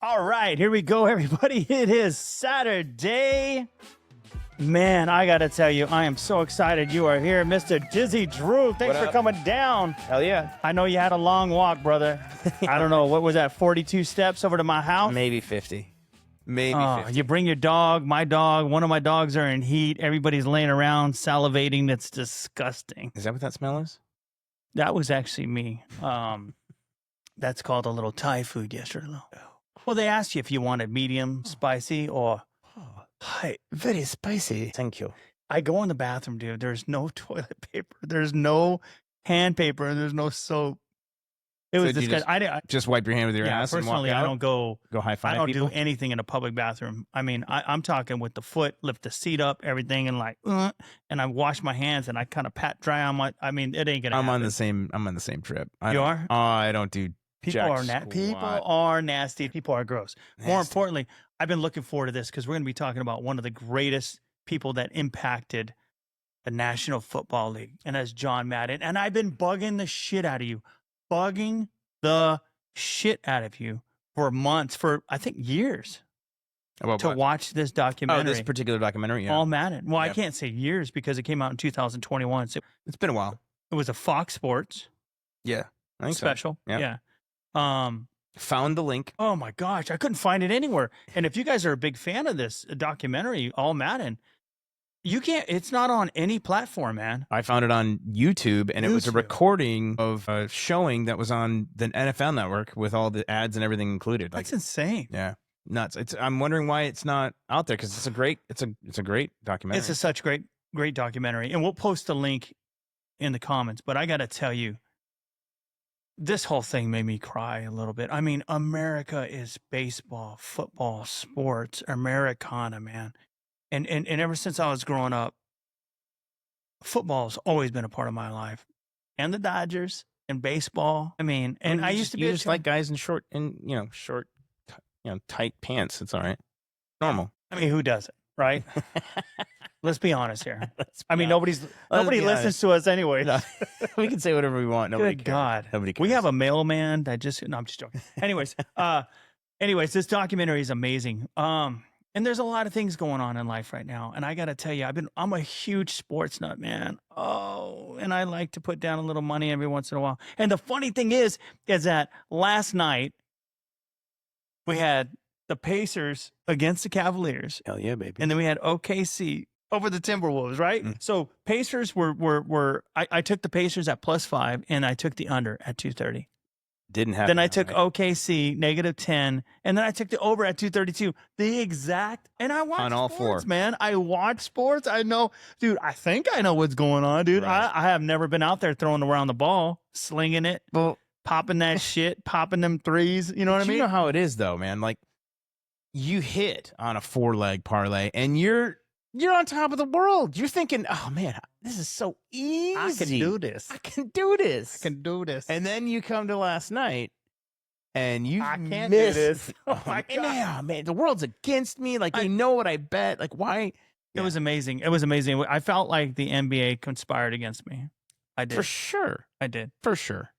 All right, here we go, everybody. It is Saturday. Man, I got to tell you, I am so excited you are here, Mr. Dizzy Drew. Thanks for coming down. Hell yeah. I know you had a long walk, brother. I don't know, what was that, 42 steps over to my house? Maybe 50. Maybe 50. You bring your dog, my dog. One of my dogs are in heat. Everybody's laying around salivating. That's disgusting. Is that what that smell is? That was actually me. That's called a little Thai food yesterday. Well, they asked you if you wanted medium, spicy, or Hi, very spicy. Thank you. I go in the bathroom, dude. There's no toilet paper. There's no hand paper. And there's no soap. It was disgusting. Just wipe your hand with your ass and walk personally, out? I don't go high five I don't people? do anything in a public bathroom. I mean, I'm talking with the foot, lift the seat up, everything, and like, and I wash my hands and I kind of pat dry on my. I mean, it ain't gonna. I'm on the same trip. You are? Oh, I don't do. People are nasty. People are gross. Nasty. More importantly, I've been looking forward to this because we're going to be talking about one of the greatest people that impacted the National Football League, and that's John Madden. And I've been bugging the shit out of you for months, for I think years, About what? watch this documentary. Oh, this particular documentary, yeah. All Madden. Well, I Yep. can't say years because it came out in 2021. So It's been a while. it was a Fox Sports Yeah. I think so. special. Yeah. Yeah. Found the link. Oh my gosh, I couldn't find it anywhere. And if you guys are a big fan of this documentary, All Madden, you can't. It's not on any platform, man. I found it on YouTube, and it was a YouTube. recording of a showing that was on the NFL Network with all the ads and everything included. That's insane. Yeah, nuts. I'm wondering why it's not out there because it's a great documentary. It's such great documentary, and we'll post the link in the comments. But I got to tell you, this whole thing made me cry a little bit. I mean, America is baseball, football, sports, Americana, man. And ever since I was growing up, football's always been a part of my life. And the Dodgers and baseball. I mean, and I used to be you just like guys in short, tight pants. It's all right. Normal. I mean, who doesn't, right? Let's be honest here. I mean, nobody listens to us anyway. No, we can say whatever we want. Nobody Good cares. God. Nobody cares. We have a mailman that I'm just joking. Anyways, this documentary is amazing. And there's a lot of things going on in life right now. And I got to tell you, I'm a huge sports nut, man. Oh, and I like to put down a little money every once in a while. And the funny thing is that last night we had the Pacers against the Cavaliers. Hell yeah, baby. And then we had OKC over the Timberwolves, right? Mm. So Pacers I took the Pacers at +5 and I took the under at 230. Didn't happen. Then I took right? OKC -10, and then I took the over at 232. And I watch On all sports, four. man. I watch sports. I know, dude. I think I know what's going on, dude. Right. I have never been out there throwing around the ball, slinging it, Well, popping that shit, popping them threes. You know what I mean? You know how it is, though, man. Like, you hit on a 4-leg parlay, and you're on top of the world. You're thinking, oh man, this is so easy. I can do this. I can do this. I can do this. And then you come to last night, and you I can't missed. do this. Oh my God. Yeah, man, the world's against me. Like, they know what I bet. Like, why? It was amazing. It was amazing. I felt like the NBA conspired against me. I did. For sure. I did. For sure.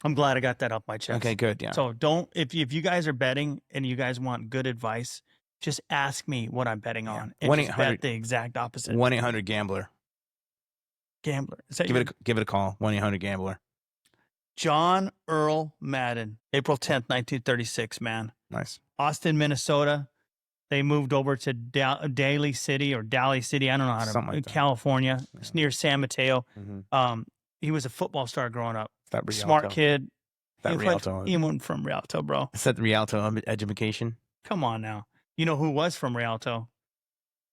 I'm glad I got that off my chest. Okay, good. Yeah. So if you guys are betting and you guys want good advice, just ask me what I'm betting on. And just bet the exact opposite. 1-800-GAMBLER. Gambler. Is that Give it a call. 1-800-GAMBLER. John Earl Madden, April 10th, 1936, man. Nice. Austin, Minnesota. They moved over to Daly City. I don't know how to. Something like that. California. Yeah. It's near San Mateo. Mm-hmm. He was a football star growing up. That Rialto. Smart kid. That Rialto. He went from Rialto, bro. Is that the Rialto education? Come on now. You know who was from Rialto?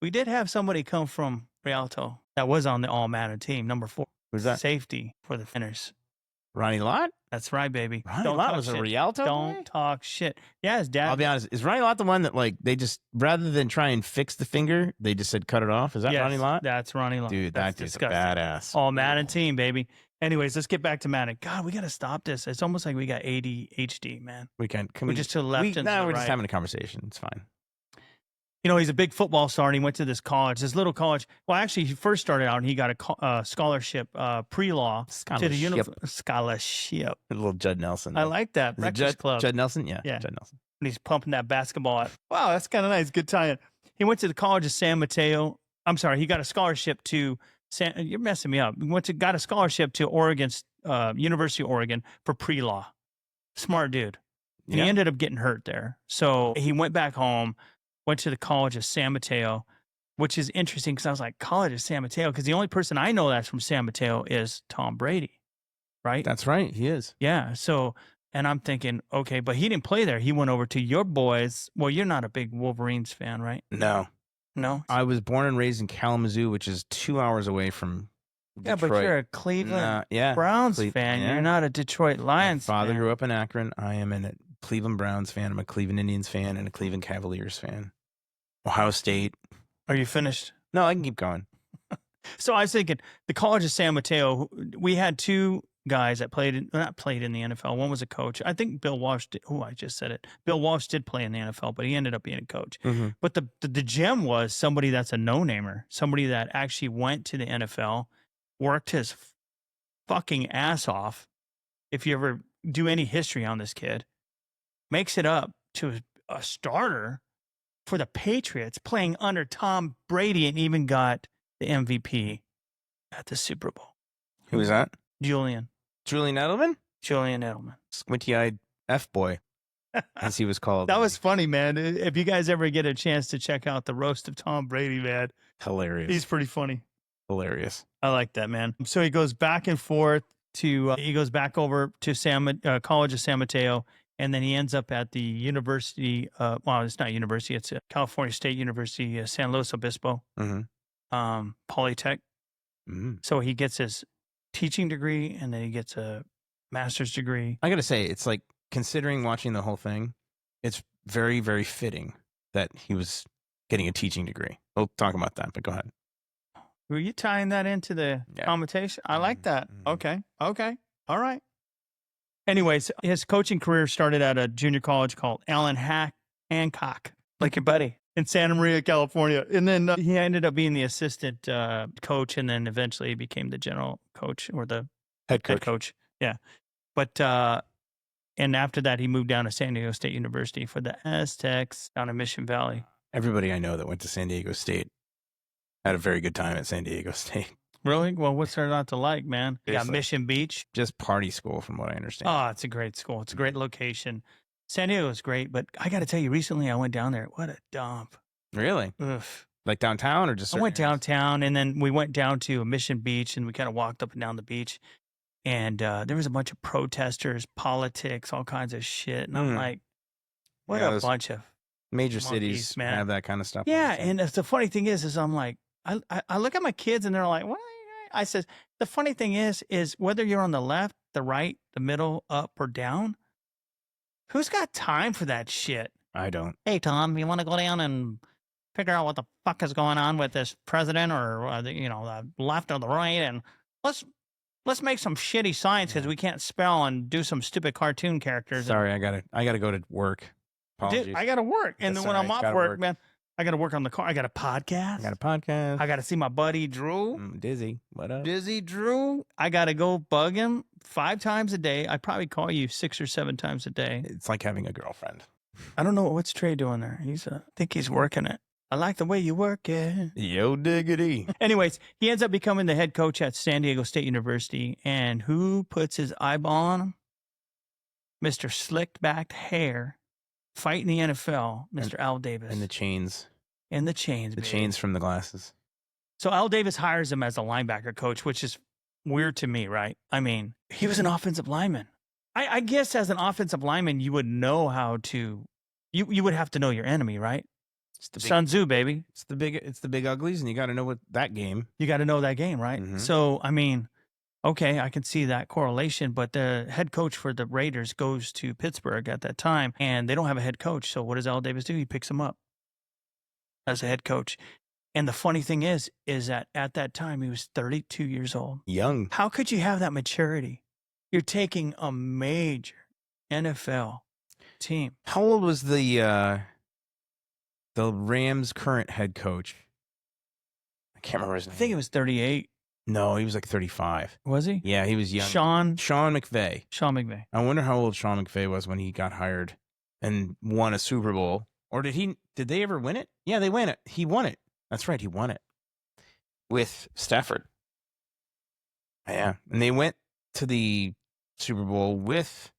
We did have somebody come from Rialto that was on the All Madden team, number 4. Who's that? Safety for the Finners. Ronnie Lott? That's right, baby. Ronnie Lott was a Rialto boy? Don't talk shit. Yeah, his dad. I'll be honest. Is Ronnie Lott the one that, like, they just, rather than try and fix the finger, they just said cut it off? Is that Yes, Ronnie Lott? That's Ronnie Lott. Dude, That's that dude's a disgusting. badass. All Madden team, baby. Anyways, let's get back to Madden. God, we got to stop this. It's almost like we got ADHD, man. We can. We're just to the left and to the we're right. just having a conversation. It's fine. You know, he's a big football star, and he went to this college, this little college. Well, actually, he first started out, and he got a scholarship, pre-law to the scholarship. A little Judd Nelson. I like that. Is it Breakfast Club. Judd Nelson? Yeah. Yeah. Judd Nelson. when he's pumping that basketball out. Wow, that's kind of nice. Good time. He went to the College of San Mateo. I'm sorry, he got a scholarship to you're messing me up. He got a scholarship to University of Oregon for pre-law. Smart dude. And he ended up getting hurt there. So he went back home, went to the College of San Mateo, which is interesting because I was like, College of San Mateo? Because the only person I know that's from San Mateo is Tom Brady, right? That's right. He is. Yeah. So, and I'm thinking, okay, but he didn't play there. He went over to your boys. Well, you're not a big Wolverines fan, right? No. No? I was born and raised in Kalamazoo, which is 2 hours away from Detroit. Yeah, but you're a Cleveland Browns fan. Yeah. You're not a Detroit Lions fan. My father grew up in Akron. I am a Cleveland Browns fan. I'm a Cleveland Indians fan and a Cleveland Cavaliers fan. Ohio State. Are you finished? No, I can keep going. So I was thinking, the College of San Mateo, we had two guys that not played in the NFL. One was a coach. I think Bill Walsh did. Oh, I just said it. Bill Walsh did play in the NFL, but he ended up being a coach. Mm-hmm. But the gem was somebody that's a no-namer, somebody that actually went to the NFL, worked his fucking ass off. If you ever do any history on this kid, makes it up to a starter for the Patriots, playing under Tom Brady, and even got the MVP at the Super Bowl. Who was that? Julian Edelman? Julian Edelman. Squinty-eyed F-boy, as he was called. That was funny, man. If you guys ever get a chance to check out the roast of Tom Brady, man. Hilarious. He's pretty funny. Hilarious. I like that, man. So he goes back and forth to, he goes back over to College of San Mateo, and then he ends up at the University, well, it's not university, it's California State University, San Luis Obispo, Polytech. Mm-hmm. So he gets his teaching degree, and then he gets a master's degree. I got to say, it's like, considering watching the whole thing, it's very, very fitting that he was getting a teaching degree. We'll talk about that, but go ahead. Were you tying that into the commentation? I like that. Okay. All right. Anyways, his coaching career started at a junior college called Allen Hancock, like your buddy, in Santa Maria, California. And then he ended up being the assistant coach, and then eventually he became the general coach or the head coach. Head coach. Yeah. But, and after that, he moved down to San Diego State University for the Aztecs down in Mission Valley. Everybody I know that went to San Diego State had a very good time at San Diego State. Really? Well, what's there not to like, man? You got Mission Beach. Just party school, from what I understand. Oh, it's a great school. It's a great location. San Diego is great, but I got to tell you, recently I went down there. What a dump. Really? Ugh. Like downtown or just? I went downtown, and then we went down to Mission Beach, and we kind of walked up and down the beach. And there was a bunch of protesters, politics, all kinds of shit. And I'm like, what a bunch of major monkeys, cities man. have that kind of stuff. Yeah, and the funny thing is I'm like, I look at my kids, and they're like, what? I said, the funny thing is whether you're on the left, the right, the middle, up, or down, who's got time for that shit? I don't. Hey, Tom, you want to go down and figure out what the fuck is going on with this president, or the left or the right, and let's make some shitty science because we can't spell and do some stupid cartoon characters. Sorry, I gotta go to work. Apologies. Dude, I gotta work, and then when I'm off work, man, I gotta work on the car. I got a podcast. I gotta see my buddy Drew. Dizzy, what up? Dizzy Drew. I gotta go bug him 5 times a day. I probably call you 6 or 7 times a day. It's like having a girlfriend. I don't know what's Trey doing there. I think he's working it. I like the way you work it. Yo, diggity. Anyways, he ends up becoming the head coach at San Diego State University. And who puts his eyeball on him? Mr. Slicked backed hair, fighting the NFL, Mr. Al Davis. And the chains. And the chains, The baby. chains from the glasses. So Al Davis hires him as a linebacker coach, which is weird to me, right? I mean, he was an offensive lineman. I guess as an offensive lineman, you would know how to, you would have to know your enemy, right? Sun Tzu, baby. It's the big uglies, and you got to know what that game. You got to know that game, right? Mm-hmm. So, I mean, okay, I can see that correlation, but the head coach for the Raiders goes to Pittsburgh at that time, and they don't have a head coach. So what does Al Davis do? He picks him up as a head coach. And the funny thing is that at that time, he was 32 years old. Young. How could you have that maturity? You're taking a major NFL team. How old was the Rams' current head coach? I can't remember his name. I think it was 38. No, he was like 35. Was he? Yeah, he was young. Sean McVay. Sean McVay. I wonder how old Sean McVay was when he got hired and won a Super Bowl. Or did they ever win it? Yeah, they win it. He won it. That's right. He won it with Stafford. Yeah. And they went to the Super Bowl with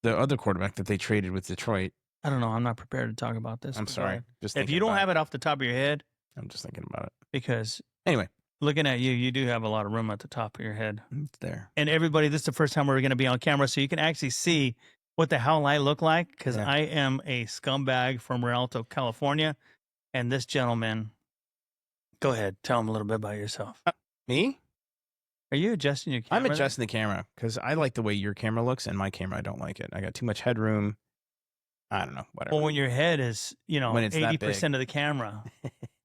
the other quarterback that they traded with Detroit. I don't know. I'm not prepared to talk about this. I'm sorry. Just if you don't have it off the top of your head, I'm just thinking about it. Because anyway, looking at you, you do have a lot of room at the top of your head. It's there. And everybody, this is the first time we're going to be on camera, so you can actually see what the hell I look like, because I am a scumbag from Rialto, California. And this gentleman, go ahead, tell him a little bit about yourself. Me? Are you adjusting your camera? I'm adjusting the camera because I like the way your camera looks, and my camera, I don't like it. I got too much headroom. I don't know, whatever. Well, when your head is, when it's 80% of the camera.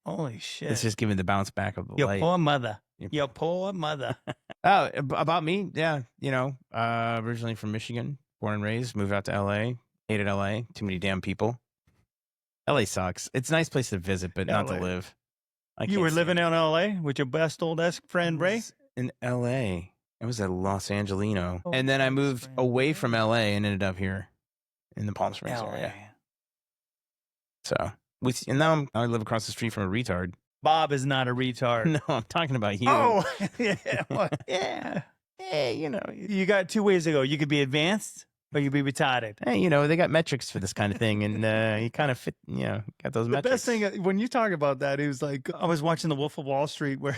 Holy shit. It's just giving the bounce back of the your light. Poor mother. Your poor mother. Oh, about me? Yeah. Originally from Michigan, born and raised, moved out to LA, hated LA, too many damn people. LA sucks. It's a nice place to visit, but not to live. You were living in LA with your best old friend, Ray? In LA. I was at Los Angelino. And then I moved away from LA and ended up here in the Palm Springs area. So, and now I live across the street from a retard. Bob is not a retard. No, I'm talking about you. Oh, yeah. Well, yeah. Hey, you got two ways to go. You could be advanced or you could be retarded. Hey, they got metrics for this kind of thing. And you kind of fit, got those metrics. The best thing, when you talk about that, he was like, I was watching The Wolf of Wall Street where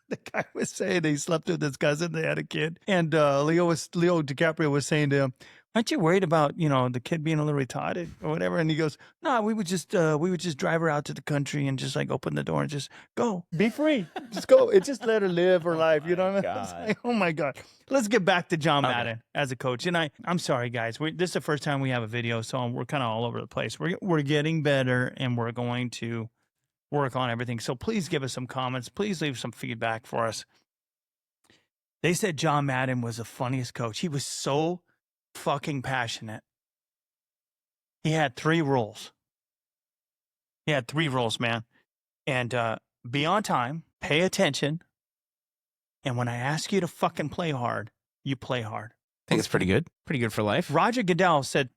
the guy was saying he slept with his cousin. They had a kid. And Leo DiCaprio was saying to him, aren't you worried about, the kid being a little retarded or whatever? And he goes, no, we would just drive her out to the country and just like open the door and just go, be free. Just go. It just let her live her life. You know what I mean? Like, oh my God. Let's get back to John Madden as a coach. And I'm sorry, guys. This is the first time we have a video, so we're kind of all over the place. We're getting better and we're going to work on everything. So please give us some comments. Please leave some feedback for us. They said John Madden was the funniest coach. He was so fucking passionate. He had 3 rules. Man. And be on time, pay attention, and when I ask you to fucking play hard, you play hard. I think it's pretty good. Pretty good for life. Roger Goodell said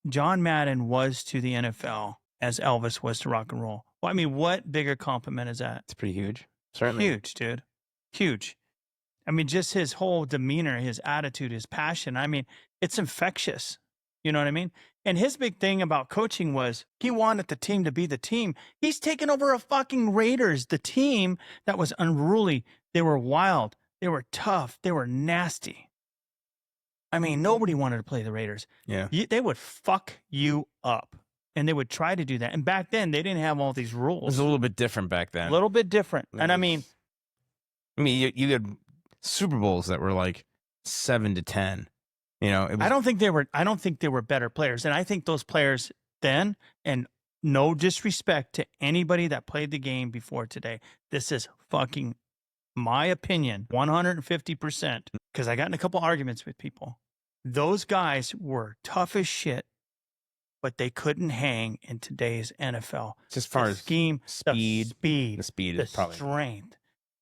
John Madden was to the NFL as Elvis was to rock and roll. Well, I mean, what bigger compliment is that? It's pretty huge. Certainly. Huge, dude. Huge. I mean, just his whole demeanor, his attitude, his passion. I mean, it's infectious. You know what I mean? And his big thing about coaching was he wanted the team to be the team. He's taken over a fucking Raiders, the team that was unruly. They were wild. They were tough. They were nasty. I mean, nobody wanted to play the Raiders. Yeah. They would fuck you up. And they would try to do that. And back then, they didn't have all these rules. It was a little bit different back then. A little bit different. And I mean, you had Super Bowls that were like 7-10. I don't think they were better players. And I think those players then, and no disrespect to anybody that played the game before today, this is fucking my opinion, 150%. Because I got in a couple arguments with people. Those guys were tough as shit, but they couldn't hang in today's NFL. As far as scheme, speed, the is probably strength,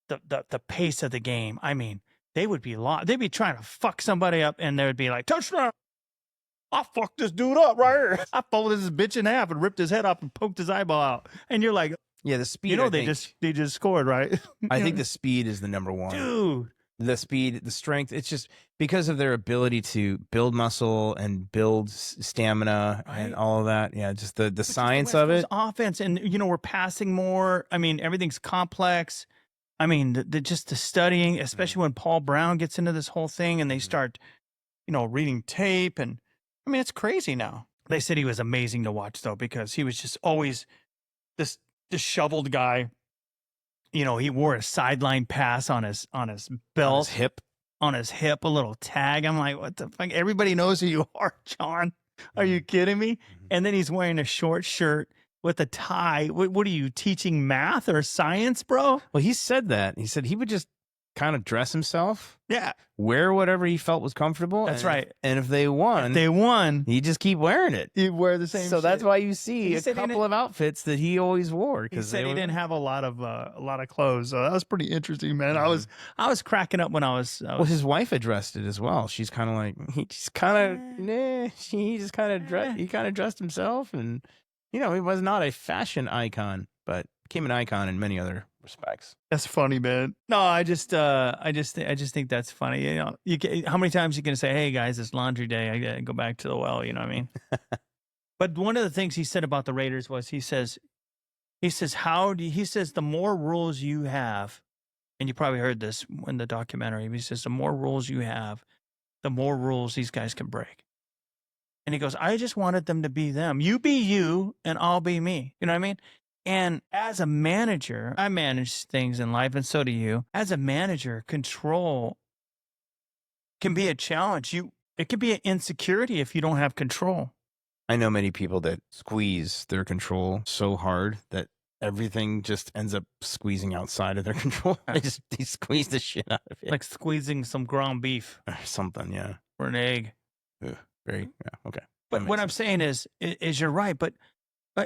the pace of the game. I mean, they would be they'd be trying to fuck somebody up, and they would be like, touchdown! I fucked this dude up right here. I folded this bitch in half and ripped his head off and poked his eyeball out. And you're like, yeah, the speed. They just scored, right? I think the speed is the number one, dude. The speed, the strength. It's just because of their ability to build muscle and build stamina and all of that. Yeah, just the science of it. Offense, and we're passing more. I mean, everything's complex. I mean, the studying, especially when Paul Brown gets into this whole thing and they start, reading tape, and I mean, it's crazy now. They said he was amazing to watch though, because he was just always this disheveled guy. He wore a sideline pass on his belt, on his hip, a little tag. I'm like, what the fuck? Everybody knows who you are, John. Are you kidding me? And then he's wearing a short shirt with a tie. What are you teaching, math or science, bro? Well, he said that. He said he would just kind of dress himself. Yeah. Wear whatever he felt was comfortable. That's right. And if they won, he'd just keep wearing it. He'd wear the same So shit. that's why you see a couple of outfits that he always wore. He said he didn't have a lot of clothes. So that was pretty interesting, man. I was cracking up when I was. Well, his wife addressed it as well. She's kind of like, he just kind of dressed himself, and he was not a fashion icon, but became an icon in many other respects. That's funny, man. No, I just think that's funny. How many times you can say, "Hey guys, it's laundry day. I gotta go back to the well." You know what I mean? But one of the things he said about the Raiders was he says the more rules you have, and you probably heard this in the documentary. He says the more rules you have, the more rules these guys can break. And he goes, I just wanted them to be them. You be you, and I'll be me. You know what I mean? And as a manager, I manage things in life, and so do you. As a manager, control can be a challenge. It can be an insecurity if you don't have control. I know many people that squeeze their control so hard that everything just ends up squeezing outside of their control. They squeeze the shit out of it. Like squeezing some ground beef. Or something, yeah. Or an egg. Ugh, okay. But what I'm saying is you're right. But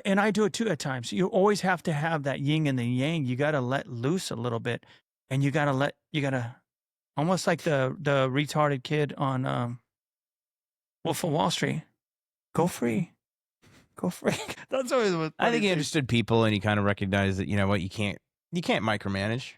and I do it too at times. You always have to have that yin and the yang. You got to let loose a little bit, and you got to almost like the retarded kid on Wolf of Wall Street. Go free. Go free. That's always what I think he understood people, and he kind of recognized that, you know what, you can't micromanage.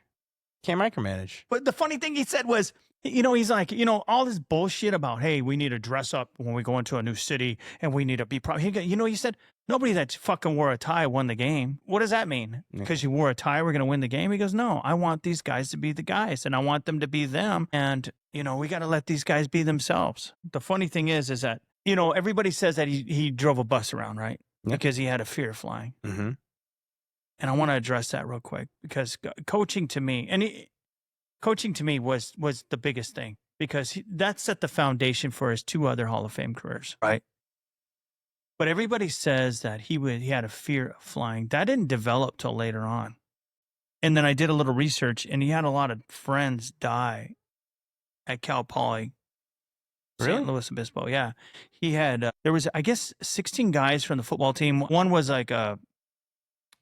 Can't micromanage. But the funny thing he said was, he's like, all this bullshit about, hey, we need to dress up when we go into a new city, and we need to be proud. He said, nobody that fucking wore a tie won the game. What does that mean? Because you wore a tie, we're going to win the game? He goes, no, I want these guys to be the guys, and I want them to be them. And, we got to let these guys be themselves. The funny thing is that, everybody says that he drove a bus around, right? Yep. Because he had a fear of flying. Mm-hmm. And I want to address that real quick, because coaching to me was the biggest thing, because that set the foundation for his 2 other Hall of Fame careers. Right. But everybody says that he had a fear of flying. That didn't develop till later on. And then I did a little research, and he had a lot of friends die at Cal Poly. Really? St. Louis Obispo, yeah. He had, there was, I guess, 16 guys from the football team. One was like a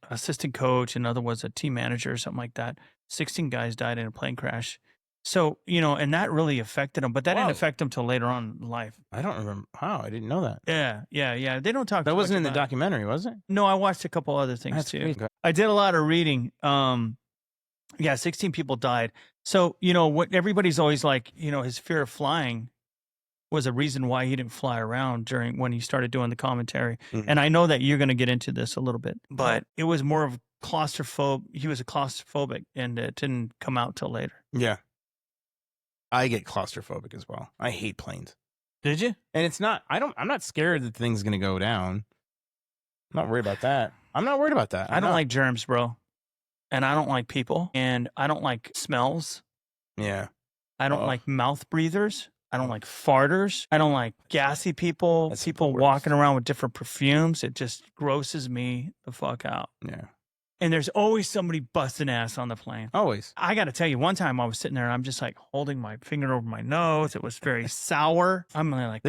assistant coach, another was a team manager or something like that. 16 guys died in a plane crash. So, and that really affected him, but that didn't affect him till later on in life. I don't remember how. I didn't know that. Yeah. They don't talk. That wasn't in the documentary, was it? No, I watched a couple other things too. Crazy. I did a lot of reading. 16 people died. So, what everybody's always like, his fear of flying was a reason why he didn't fly around when he started doing the commentary. Mm-hmm. And I know that you're going to get into this a little bit, but it was more of he was a claustrophobic, and it didn't come out till later. Yeah. I get claustrophobic as well. I hate planes. Did you? And it's not, I'm not scared that the thing's going to go down. I'm not worried about that. I'm not worried about that. I don't like germs, bro. And I don't like people, and I don't like smells. Yeah. I don't like mouth breathers. I don't like farters. I don't like gassy people. That's people walking around with different perfumes. It just grosses me the fuck out. Yeah. And there's always somebody busting ass on the plane. Always. I got to tell you, one time I was sitting there and I'm just like holding my finger over my nose. It was very sour. I'm like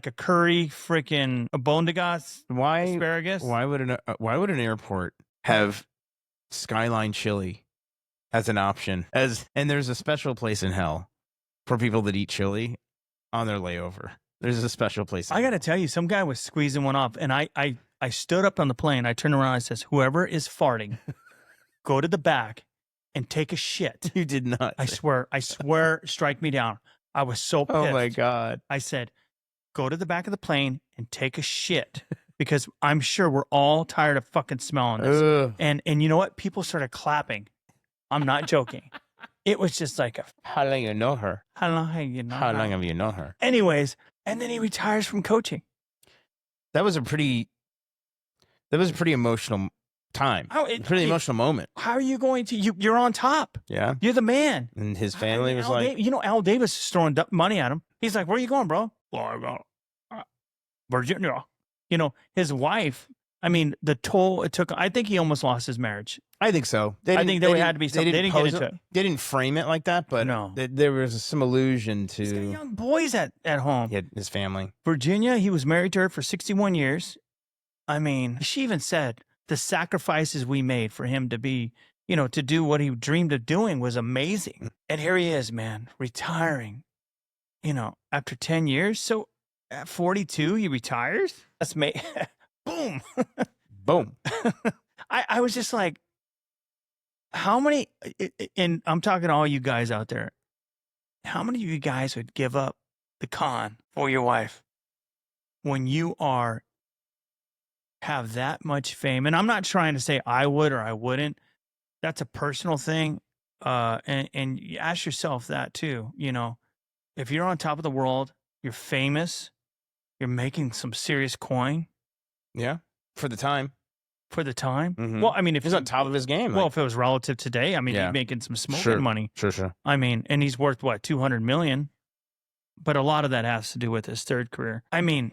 a curry freaking bondigas asparagus. Why would an airport have Skyline chili as an option? And there's a special place in hell for people that eat chili on their layover. There's a special place. I got to tell you, some guy was squeezing one up, and I stood up on the plane. I turned around and says, whoever is farting, go to the back and take a shit. You did not. I swear, strike me down. I was so pissed. Oh my God. I said, go to the back of the plane and take a shit, because I'm sure we're all tired of fucking smelling this. Ugh. And you know what? People started clapping. I'm not joking. It was just like how long you know her? How long have you known her? Anyways, and then he retires from coaching. That was a pretty emotional time. Pretty emotional moment. How are you going to? You're on top. Yeah, you're the man. And his family was like, Al Davis is throwing money at him. He's like, where are you going, bro? Well, I got Virginia. His wife I mean, the toll it took. I think he almost lost his marriage. I think so. I think there had to be something. They didn't get into it. They didn't frame it like that, but no. There was some allusion to. He's got young boys at home. He had his family. Virginia, he was married to her for 61 years. I mean, she even said the sacrifices we made for him to be, to do what he dreamed of doing was amazing. And here he is, man, retiring, after 10 years. So at 42, he retires? That's me. Boom. Boom. I was just like, how many, and I'm talking to all you guys out there, how many of you guys would give up the con for your wife when you have that much fame? And I'm not trying to say I would or I wouldn't. That's a personal thing. And you ask yourself that too, if you're on top of the world, you're famous, you're making some serious coin. Yeah. For the time. Mm-hmm. Well, I mean, if he's on top of his game. Well, if it was relative today, I mean, he's making some smoking money. Sure. I mean, and he's worth what, $200 million? But a lot of that has to do with his third career. I mean,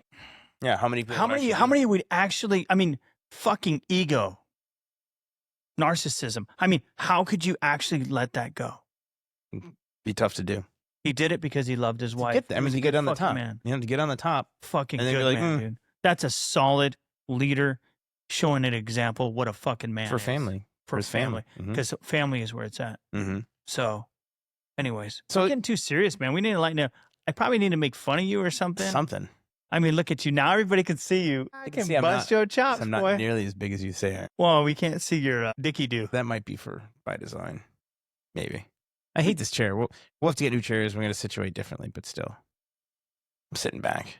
yeah. How many would actually? I mean, fucking ego, narcissism. I mean, how could you actually let that go? Be tough to do. He did it because he loved his wife. To get on the top, man. To get on the top. Fucking good man, dude. That's a solid leader. Showing an example what a fucking man for family. For his family. Because family is where it's at. Mm-hmm. So, anyways. We're getting too serious, man. We need to lighten up. I probably need to make fun of you or something. I mean, look at you. Now everybody can see you. I can bust your chops, I'm boy. not nearly as big as you say I am. Well, we can't see your dicky-do. That might be by design. Maybe. I hate this chair. We'll have to get new chairs. We're going to situate differently, but still. I'm sitting back.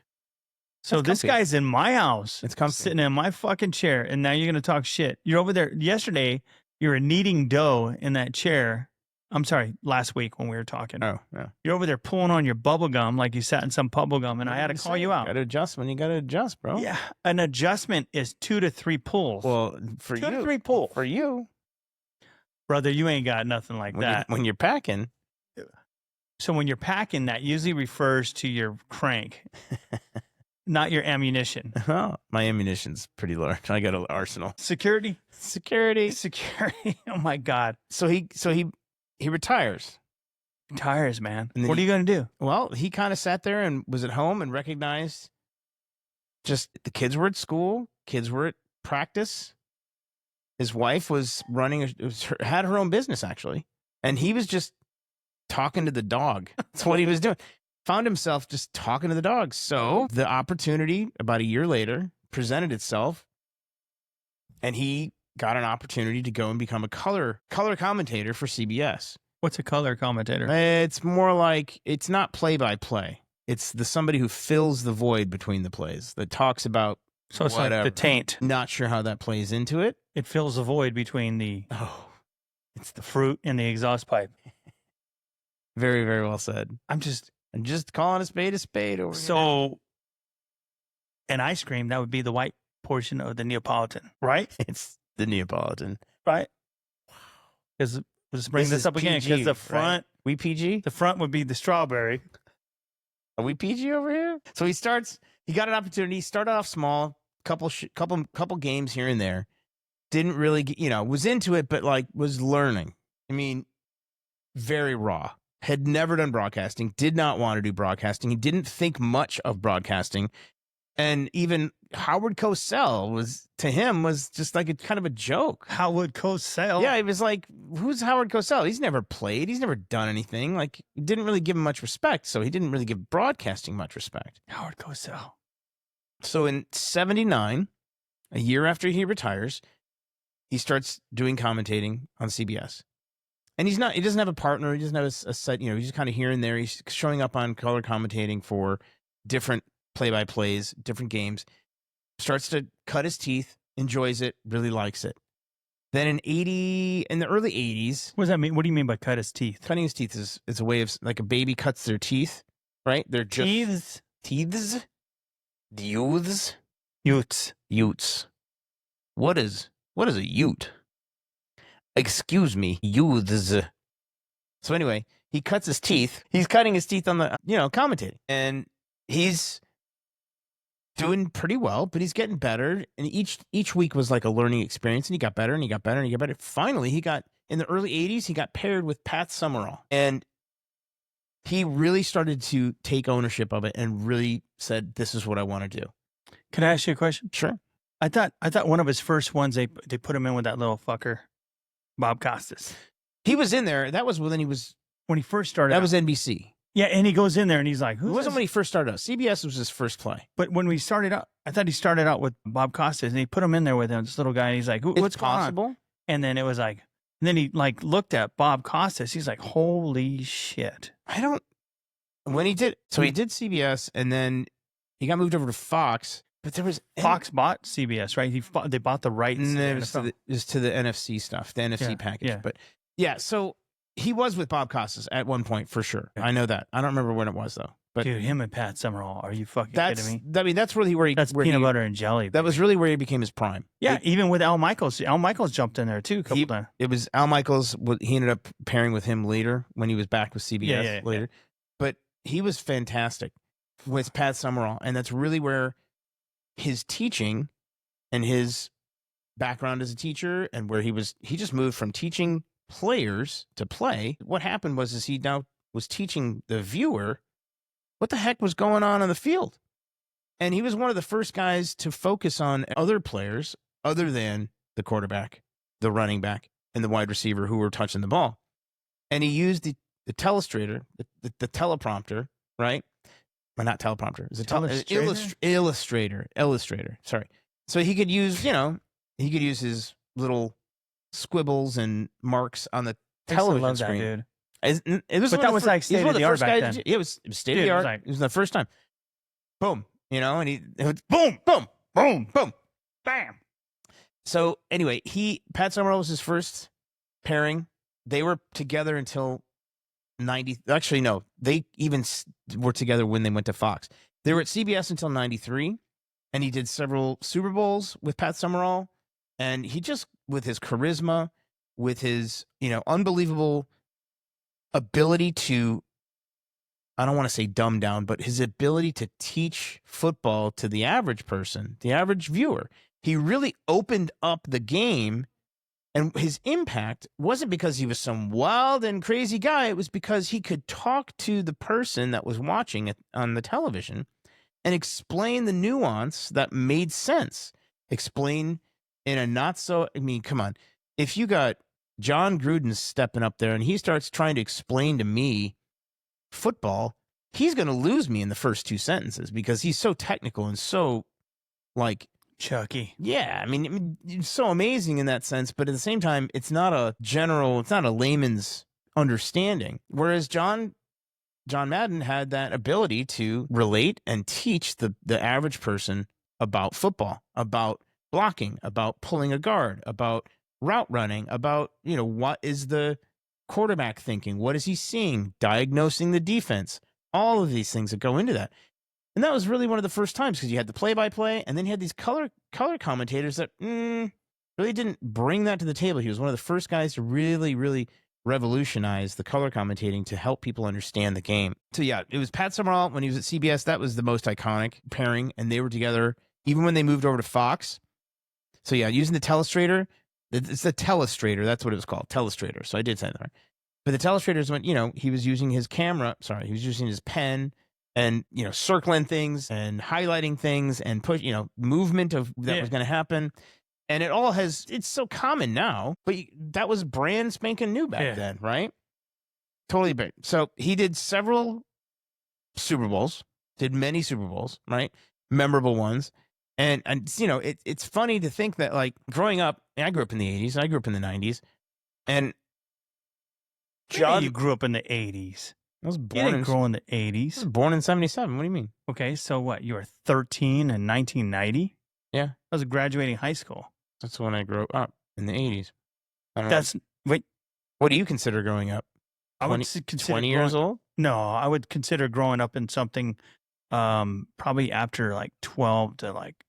So this guy's in my house. It's comfy. Sitting in my fucking chair, and now you're going to talk shit. You're over there. Yesterday, you were kneading dough in that chair. I'm sorry, last week when we were talking. Oh, yeah. You're over there pulling on your bubble gum like you sat in some bubble gum, and I had to call you out. Got to adjust when you got to adjust, bro. Yeah, an adjustment is 2 to 3 pulls. Well, for you. 2 to 3 pulls. For you. Brother, you ain't got nothing like that. When you're packing. So when you're packing, that usually refers to your crank. Not your ammunition. Oh, my ammunition's pretty large. I got an arsenal. Security. Oh my God. So he retires. Retires, man. What are you going to do? Well, he kind of sat there and was at home and recognized just the kids were at school, kids were at practice. His wife was had her own business actually, and he was just talking to the dog. That's what he was doing. Found himself just talking to the dogs. So the opportunity about a year later presented itself, and he got an opportunity to go and become a color commentator for CBS. What's a color commentator? It's more like, it's not play-by-play. It's somebody who fills the void between the plays, that talks about So it's like the taint. Not sure how that plays into it. It fills the void between it's the fruit and the exhaust pipe. Very, very well said. I'm just calling a spade over here. So, an ice cream, that would be the white portion of the Neapolitan, right? It's the Neapolitan. Right? Because let's bring this up again, because the front, right? We PG? The front would be the strawberry. Are we PG over here? So he got an opportunity. He started off small, couple games here and there. Didn't really, was into it, but was learning. I mean, very raw. Had never done broadcasting, did not want to do broadcasting. He didn't think much of broadcasting. And even Howard Cosell was just like a kind of a joke. Howard Cosell? Yeah, it was like, who's Howard Cosell? He's never played. He's never done anything. He didn't really give him much respect. So he didn't really give broadcasting much respect. Howard Cosell. So in 1979, a year after he retires, he starts doing commentating on CBS. And he doesn't have a partner. He doesn't have a set, he's just kind of here and there. He's showing up on color commentating for different play-by-plays, different games. Starts to cut his teeth, enjoys it, really likes it. Then in the early 80s. What does that mean? What do you mean by cut his teeth? Cutting his teeth is a way of, like a baby cuts their teeth, right? They're just. Teeths? Teeths? Utes. What is a ute? Excuse me, youths. So anyway, he cuts his teeth. He's cutting his teeth on the, commentating. And he's doing pretty well, but he's getting better. And each week was like a learning experience, and he got better and he got better and he got better. Finally, he got in the early 80s, he got paired with Pat Summerall. And he really started to take ownership of it and really said, this is what I want to do. Can I ask you a question? Sure. I thought one of his first ones, they put him in with that little fucker, Bob Costas. He was in there. That was when he first started. That was NBC. Yeah, and he goes in there and he's like, It wasn't when he first started out. CBS was his first play. But when we started out, I thought he started out with Bob Costas, and he put him in there with him, this little guy. And he's like, what's possible? Going on? And then it was like, and then he like looked at Bob Costas. He's like, holy shit. When he did, so he did CBS, and then he got moved over to Fox. But there was Fox bought CBS, right? They bought the rights. And it was to the NFC stuff, the NFC package. Yeah. But yeah, so he was with Bob Costas at one point for sure. Yeah. I know that. I don't remember when it was though. But dude, him and Pat Summerall, are you fucking kidding me? I mean, that's really where he. That's peanut butter and jelly. That was really where he became his prime. Yeah, even with Al Michaels. Al Michaels jumped in there too. It was Al Michaels. He ended up pairing with him later when he was back with CBS later. Yeah. But he was fantastic with Pat Summerall, and that's really where his teaching and his background as a teacher, and where he just moved from teaching players to play. What happened was he now was teaching the viewer what the heck was going on the field. And he was one of the first guys to focus on other players other than the quarterback, the running back, and the wide receiver who were touching the ball. And he used the telestrator, the teleprompter, right? Well, not teleprompter. It's illustrator. Sorry. So he could use, his little squibbles and marks on the television screen. That, dude. That was like state of the art back then. It was state of the art. It was the first time. Boom. And it was boom, boom, boom, boom, bam. So anyway, Pat Summerall was his first pairing. They were together until 90. Actually, no, they even were together when they went to Fox. They were at CBS until 93, and he did several Super Bowls with Pat Summerall. And he just, with his charisma, with his, unbelievable ability to, I don't want to say dumb down, but his ability to teach football to the average person, the average viewer. He really opened up the game, and his impact wasn't because he was some wild and crazy guy. It was because he could talk to the person that was watching it on the television and explain the nuance that made sense. Explain in a not so, come on. If you got John Gruden stepping up there and he starts trying to explain to me football, he's going to lose me in the first two sentences because he's so technical and so like Chucky. Yeah, it's so amazing in that sense, but at the same time, it's not a layman's understanding. Whereas John Madden had that ability to relate and teach the average person about football, about blocking, about pulling a guard, about route running, about, what is the quarterback thinking? What is he seeing? Diagnosing the defense. All of these things that go into that. And that was really one of the first times because you had the play-by-play, and then you had these color commentators that really didn't bring that to the table. He was one of the first guys to really, really revolutionize the color commentating to help people understand the game. So yeah, it was Pat Summerall when he was at CBS. That was the most iconic pairing, and they were together even when they moved over to Fox. So yeah, using the telestrator. It's the telestrator. That's what it was called, telestrator. So I did say that right. But the telestrator is when, he was using his camera. Sorry, he was using his pen. And, circling things and highlighting things and push, movement of that was going to happen. And it's so common now, but that was brand spanking new back then, right? Totally big. So he did several Super Bowls, did many Super Bowls, right? Memorable ones. And it's funny to think that, like, growing up, I grew up in the 80s, I grew up in the 90s. And John, you grew up in the 80s. I was born in the 80s. I was born in 77. What do you mean? Okay, so what? You were 13 in 1990? Yeah. I was graduating high school. That's when I grew up, in the 80s. Wait. What do you consider growing up? 20 years old? No, I would consider growing up in something probably after like 12 to like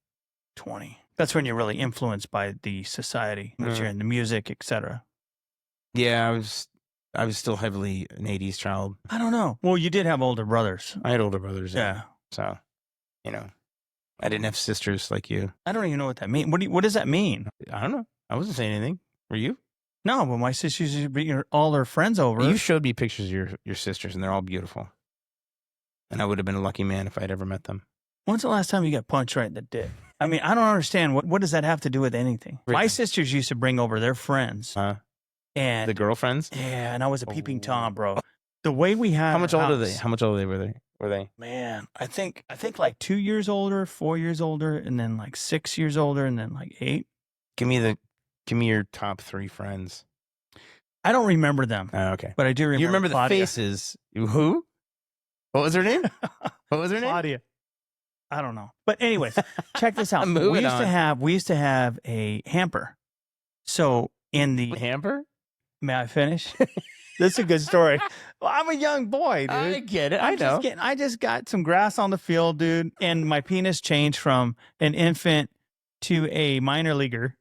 20. That's when you're really influenced by the society, which you're in the music, etc. Yeah, I was still heavily an 80s child. I don't know. Well, you did have older brothers. I had older brothers. Yeah. So, I didn't have sisters like you. I don't even know what that means. What does that mean? I don't know. I wasn't saying anything. Were you? No, but my sisters used to bring all their friends over. You showed me pictures of your sisters, and they're all beautiful. And I would have been a lucky man if I'd ever met them. When's the last time you got punched right in the dick? I mean, I don't understand. What does that have to do with anything? My sisters used to bring over their friends. And the girlfriends? Yeah, and I was a peeping Tom, bro. The way we had How much older are they? How much older were they? Man, I think like 2 years older, 4 years older, and then like 6 years older, and then like 8. Give me your top 3 friends. I don't remember them. Oh, okay. But I do remember. You remember Claudia. the faces. Who? What was her name? What was her name? Claudia. I don't know. But anyways, check this out. Moving we used to have a hamper. So in the hamper? May I finish? This is a good story. Well, I'm a young boy, dude. I get it. I just got some grass on the field, dude, and my penis changed from an infant to a minor leaguer,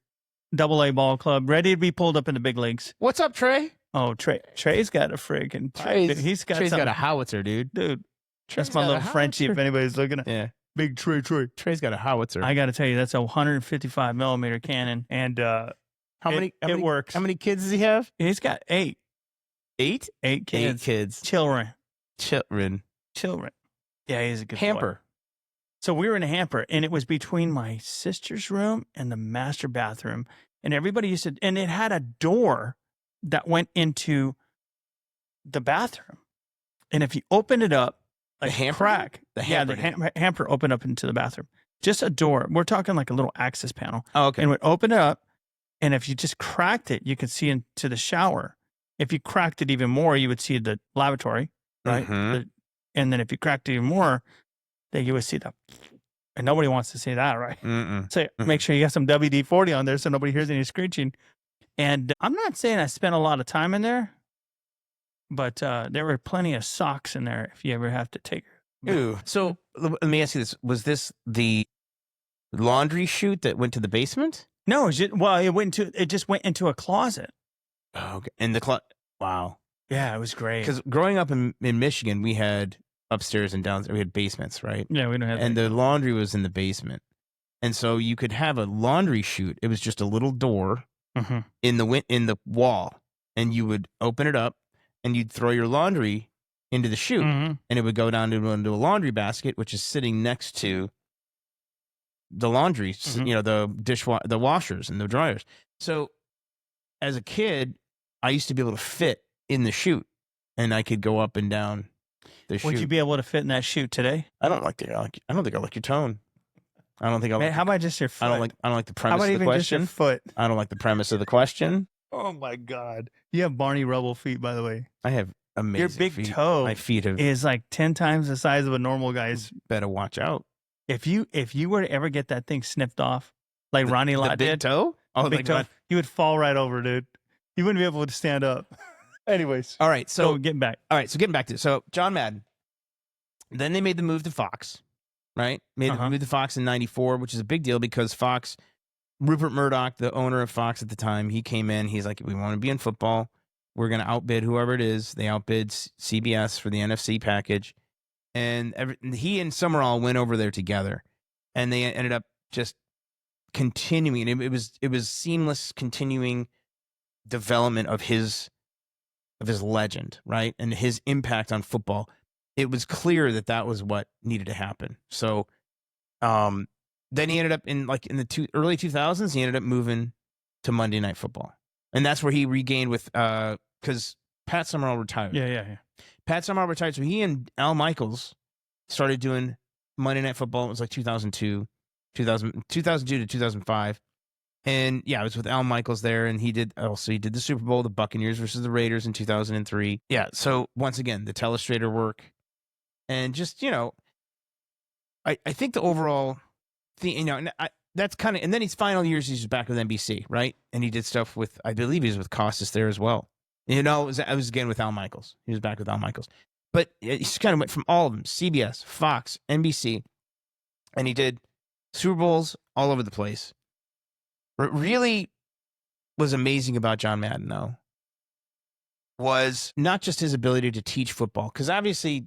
AA ball club, ready to be pulled up in the big leagues. What's up, Trey? Oh, Trey's got a friggin' pipe. Trey's got a howitzer, dude. That's my little Frenchie. If anybody's looking at, yeah, big Trey. Trey's got a howitzer. I got to tell you, that's a 155 millimeter cannon, and it works. How many kids does he have? He's got 8. 8? 8 kids. 8 kids. Children. Yeah, he's a good hamper. Boy. So we were in a hamper, and it was between my sister's room and the master bathroom, and everybody used to, and it had a door that went into the bathroom, and if you open it up, like the hamper? Crack, the hamper, the hamper opened up into the bathroom. Just a door. We're talking like a little access panel. Oh, okay. And would open it up, and if you just cracked it, you could see into the shower. If you cracked it even more, you would see the lavatory, right? Mm-hmm. And then if you cracked it even more, then you would see and nobody wants to see that, right? So make sure you got some WD-40 on there so nobody hears any screeching. And I'm not saying I spent a lot of time in there, but there were plenty of socks in there if you ever have to take her. Ooh. So let me ask you this. Was this the laundry chute that went to the basement? No, it just went into a closet. Oh, okay. And the closet. Wow. Yeah, it was great. Because growing up in Michigan, we had upstairs and downstairs. We had basements, right? Yeah, we don't have. And the laundry was in the basement, and so you could have a laundry chute. It was just a little door in the wall, and you would open it up, and you'd throw your laundry into the chute, and it would go down into a laundry basket, which is sitting next to the laundry. The washers and the dryers. So, as a kid, I used to be able to fit in the chute, and I could go up and down the chute. Would you be able to fit in that chute today? I don't think I like your tone. I don't think I like. How about just your foot? I don't like the premise of the question. How about even just your foot? I don't like the premise of the question. Oh my God! You have Barney Rubble feet, by the way. I have amazing. Your big feet. toe. My feet is like 10 times the size of a normal guy's. Better watch out. If you were to ever get that thing snipped off, like Ronnie Lott did, big toe, big toe, you would fall right over, dude. You wouldn't be able to stand up. Anyways, all right. So getting back. All right. So getting back to John Madden. Then they made the move to Fox, right? Made the move to Fox in '94, which is a big deal because Fox, Rupert Murdoch, the owner of Fox at the time, he came in. He's like, we want to be in football. We're going to outbid whoever it is. They outbid CBS for the NFC package. And he and Summerall went over there together. And they ended up just continuing. It was seamless continuing development of his legend, right? And his impact on football. It was clear that was what needed to happen. So then he ended up in the early 2000s, he ended up moving to Monday Night Football. And that's where he regained with because Pat Summerall retired. Yeah. Pat Summerall retired. So he and Al Michaels started doing Monday Night Football. It was like 2002 to 2005. And yeah, I was with Al Michaels there, and he did the Super Bowl, the Buccaneers versus the Raiders in 2003. Yeah, so once again, the telestrator work, and just I think the overall thing, that's kind of, and then his final years, he's back with NBC, right? And he did stuff with, I believe he was with Costas there as well. I was again with Al Michaels. He was back with Al Michaels, but he kind of went from all of them: CBS, Fox, NBC, and he did Super Bowls all over the place. What really was amazing about John Madden, though, was not just his ability to teach football, because obviously,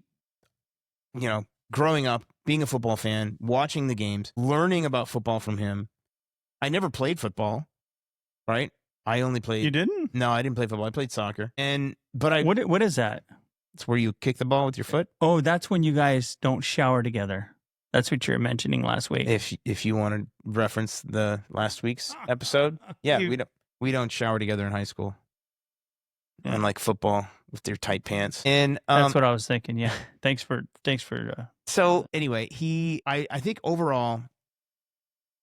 growing up, being a football fan, watching the games, learning about football from him. I never played football, right? I only played. You didn't? No, I didn't play football. I played soccer. But I. What is that? It's where you kick the ball with your foot. Oh, that's when you guys don't shower together. That's what you were mentioning last week. If you want to reference the last week's episode, yeah, we don't shower together in high school. Yeah. And like football with their tight pants. And that's what I was thinking. Yeah. Thanks for. So anyway, I think overall,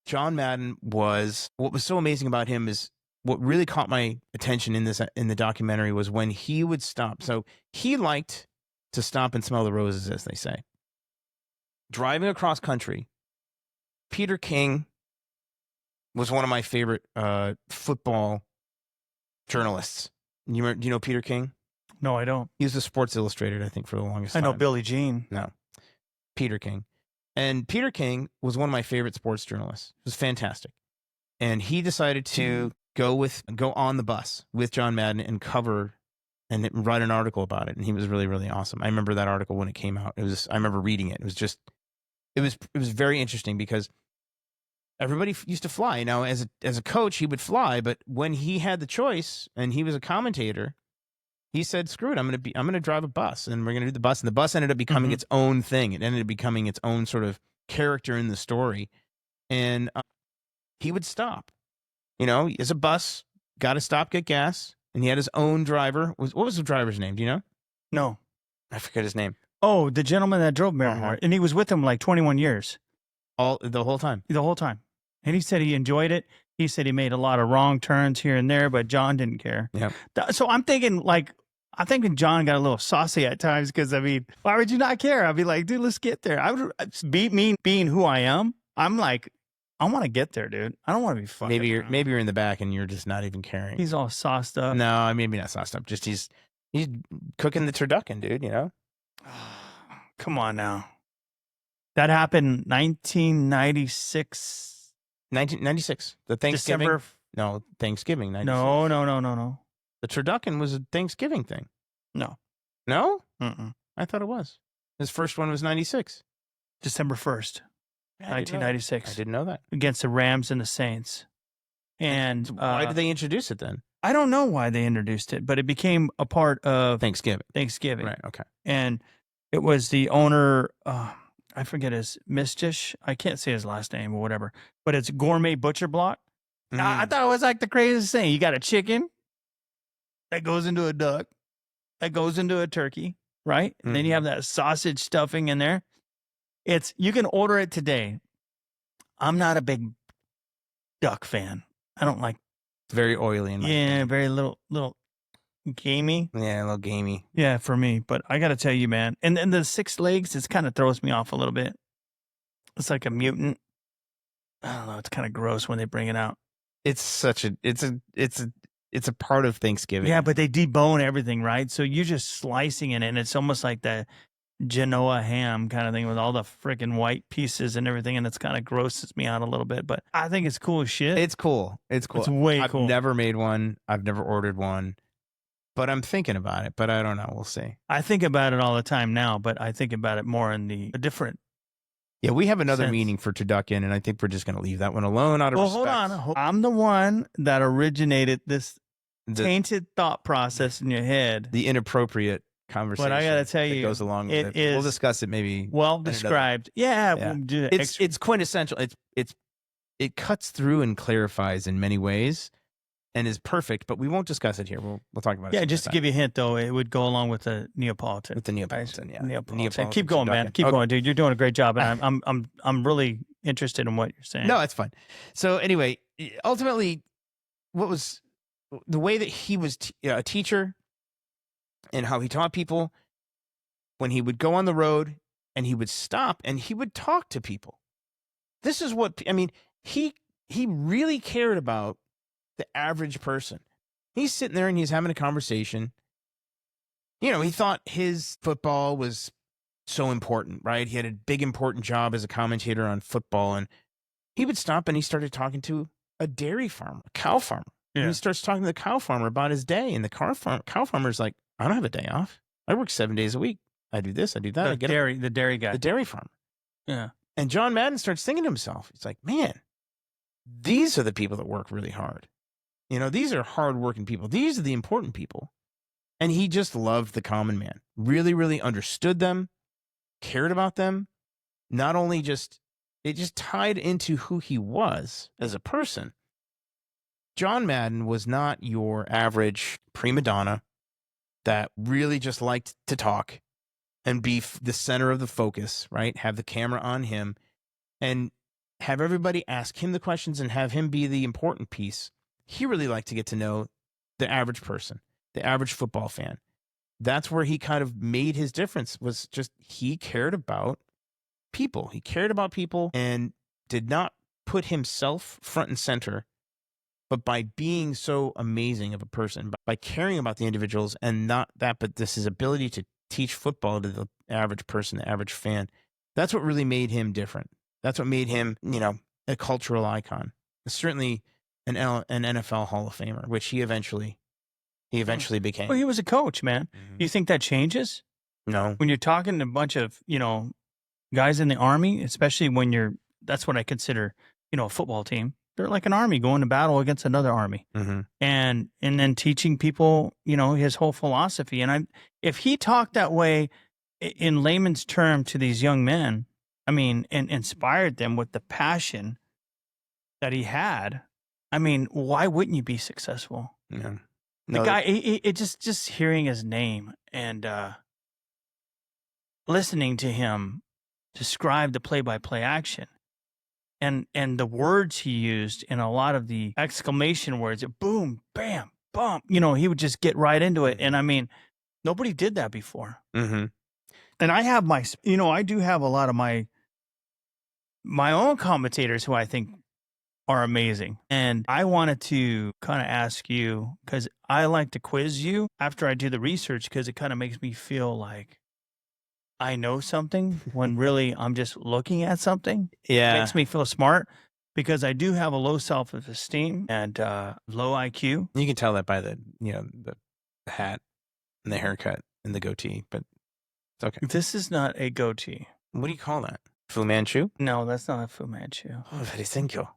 John Madden what was so amazing about him is what really caught my attention in the documentary was when he would stop. So he liked to stop and smell the roses, as they say. Driving across country, Peter King was one of my favorite football journalists. Do you know Peter King? No, I don't. He was a Sports Illustrated, I think, for the longest time. I know Billie Jean. No, Peter King. And Peter King was one of my favorite sports journalists. It was fantastic. And he decided to go on the bus with John Madden and cover and write an article about it. And he was really, really awesome. I remember that article when it came out. I remember reading it. It was very interesting because everybody used to fly. Now, as a coach, he would fly, but when he had the choice and he was a commentator, he said, "Screw it! I'm gonna drive a bus, and we're gonna do the bus." And the bus ended up becoming its own thing. It ended up becoming its own sort of character in the story. And he would stop. As a bus, got to stop, get gas, and he had his own driver. What was the driver's name? Do you know? No, I forget his name. Oh, the gentleman that drove Maryland, and he was with him like 21 years. The whole time. The whole time. And he said he enjoyed it. He said he made a lot of wrong turns here and there, but John didn't care. Yeah. So I'm thinking John got a little saucy at times because, why would you not care? I'd be like, dude, let's get there. I would being who I am. I'm like, I want to get there, dude. I don't want to be fucking. Maybe you're in the back and you're just not even caring. He's all sauced up. No, maybe not sauced up. Just he's cooking the turducken, dude. Come on now. That happened 1996. 1996. The Thanksgiving. Thanksgiving. 96. No. The turducken was a Thanksgiving thing. No. No? Mm-mm. I thought it was. His first one was 96. December 1st, 1996. I didn't know that. Against the Rams and the Saints. And why did they introduce it then? I don't know why they introduced it, but it became a part of Thanksgiving. Right, okay. And it was the owner, I forget his Mistish. I can't say his last name or whatever, but it's Gourmet Butcher Block. I thought it was like the craziest thing. You got a chicken that goes into a duck, that goes into a turkey, right? And then you have that sausage stuffing in there. You can order it today. I'm not a big duck fan. I don't like. It's very oily and very little gamey. Yeah, a little gamey. Yeah, for me. But I got to tell you, man. And then the 6 legs, it kind of throws me off a little bit. It's like a mutant. I don't know. It's kind of gross when they bring it out. It's a part of Thanksgiving. Yeah, but they debone everything, right? So you're just slicing it, and it's almost like the Genoa ham kind of thing with all the freaking white pieces and everything, and it's kind of grosses me out a little bit. But I think it's cool as shit. It's cool. It's way cool. I've never made one. I've never ordered one. But I'm thinking about it, but I don't know. We'll see. I think about it all the time now, but I think about it more in a different. Yeah, we have another sense. Meaning for Turducken, and I think we're just going to leave that one alone out of respect. Hold on. I'm the one that originated this tainted thought process in your head. The inappropriate conversation. But I got to tell you, goes along with it. We'll discuss it maybe. Well described. Yeah, we'll do that. It's quintessential. It cuts through and clarifies in many ways. And is perfect, but we won't discuss it here. We'll talk about it. Yeah, just to give you a hint, though, it would go along with the Neapolitan. With the Neapolitan, yeah. Neapolitan. Keep going, man. Keep going, dude. You're doing a great job, and I'm really interested in what you're saying. No, it's fine. So anyway, ultimately, what was the way that he was a teacher, and how he taught people when he would go on the road and he would stop and he would talk to people. This is what he really cared about. The average person. He's sitting there and he's having a conversation. He thought his football was so important, right? He had a big, important job as a commentator on football. And he would stop and he started talking to a dairy farmer, a cow farmer. Yeah. And he starts talking to the cow farmer about his day. And the cow farmer's like, I don't have a day off. I work 7 days a week. I do this, I do that. The dairy guy. The dairy farmer. Yeah. And John Madden starts thinking to himself, he's like, man, these are the people that work really hard. You know, these are hardworking people. These are the important people. And he just loved the common man, really, really understood them, cared about them. Not only just, it just tied into who he was as a person. John Madden was not your average prima donna that really just liked to talk and be the center of the focus, right? Have the camera on him and have everybody ask him the questions and have him be the important piece. He really liked to get to know the average person, the average football fan. That's where he kind of made his difference, was just he cared about people. He cared about people and did not put himself front and center, but by being so amazing of a person, by caring about the individuals and not that, but this his ability to teach football to the average person, the average fan. That's what really made him different. That's what made him, you know, a cultural icon. Certainly an NFL Hall of Famer, which he eventually became. Well, he was a coach, man. You think that changes? No. When you're talking to a bunch of, you know, guys in the Army, especially when that's what I consider, you know, a football team. They're like an army going to battle against another army. And then teaching people, you know, his whole philosophy. And if he talked that way in layman's term to these young men, I mean, and inspired them with the passion that he had, I mean, why wouldn't you be successful? Yeah. The guy, it just hearing his name and listening to him describe the play-by-play action and the words he used and a lot of the exclamation words, boom, bam, bump, you know, he would just get right into it. And I mean, nobody did that before. And I have I do have a lot of my own commentators who I think are amazing. And I wanted to kind of ask you, because I like to quiz you after I do the research, because it kind of makes me feel like I know something when really I'm just looking at something. Yeah. It makes me feel smart because I do have a low self-esteem and low IQ. You can tell that by the hat and the haircut and the goatee, but it's okay. This is not a goatee. What do you call that? Fu Manchu? No, that's not a Fu Manchu. Oh, very thank you.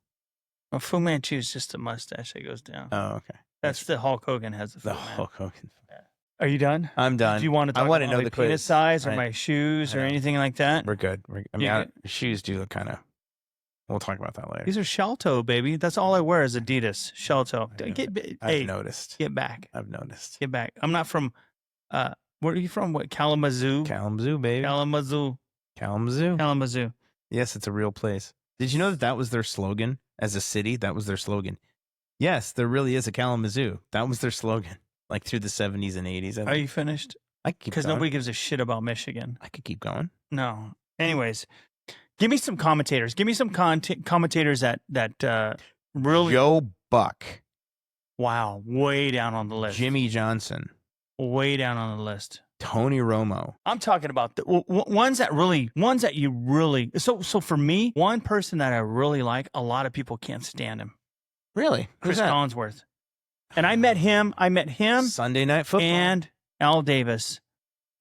A Fu Manchu is just a mustache that goes down. Oh, okay. That's the Hulk Hogan has the Fu The Man. Hulk Hogan. Are you done? I'm done. Do you want to talk I want to about know my the penis quiz size or my shoes or anything like that? We're good. I mean, You shoes do look kind of. We'll talk about that later. These are shell toe, baby. That's all I wear is Adidas shell toe. I've noticed. Get back. I've noticed. Get back. I'm not from. Where are you from? What, Kalamazoo? Kalamazoo, baby. Kalamazoo. Kalamazoo. Kalamazoo. Yes, it's a real place. Did you know that was their slogan as a city? That was their slogan. Yes, there really is a Kalamazoo. That was their slogan, like through the 70s and 80s. Are you finished? I could keep Because going. nobody gives a shit about Michigan. I could keep going. No. Anyways, give me some commentators. Give me some commentators that really. Joe Buck. Wow, way down on the list. Jimmy Johnson. Way down on the list. Tony Romo. I'm talking about the ones that you really. So for me, one person that I really like, a lot of people can't stand him. Really? Chris Collinsworth. And I met him. Sunday Night Football. And Al Davis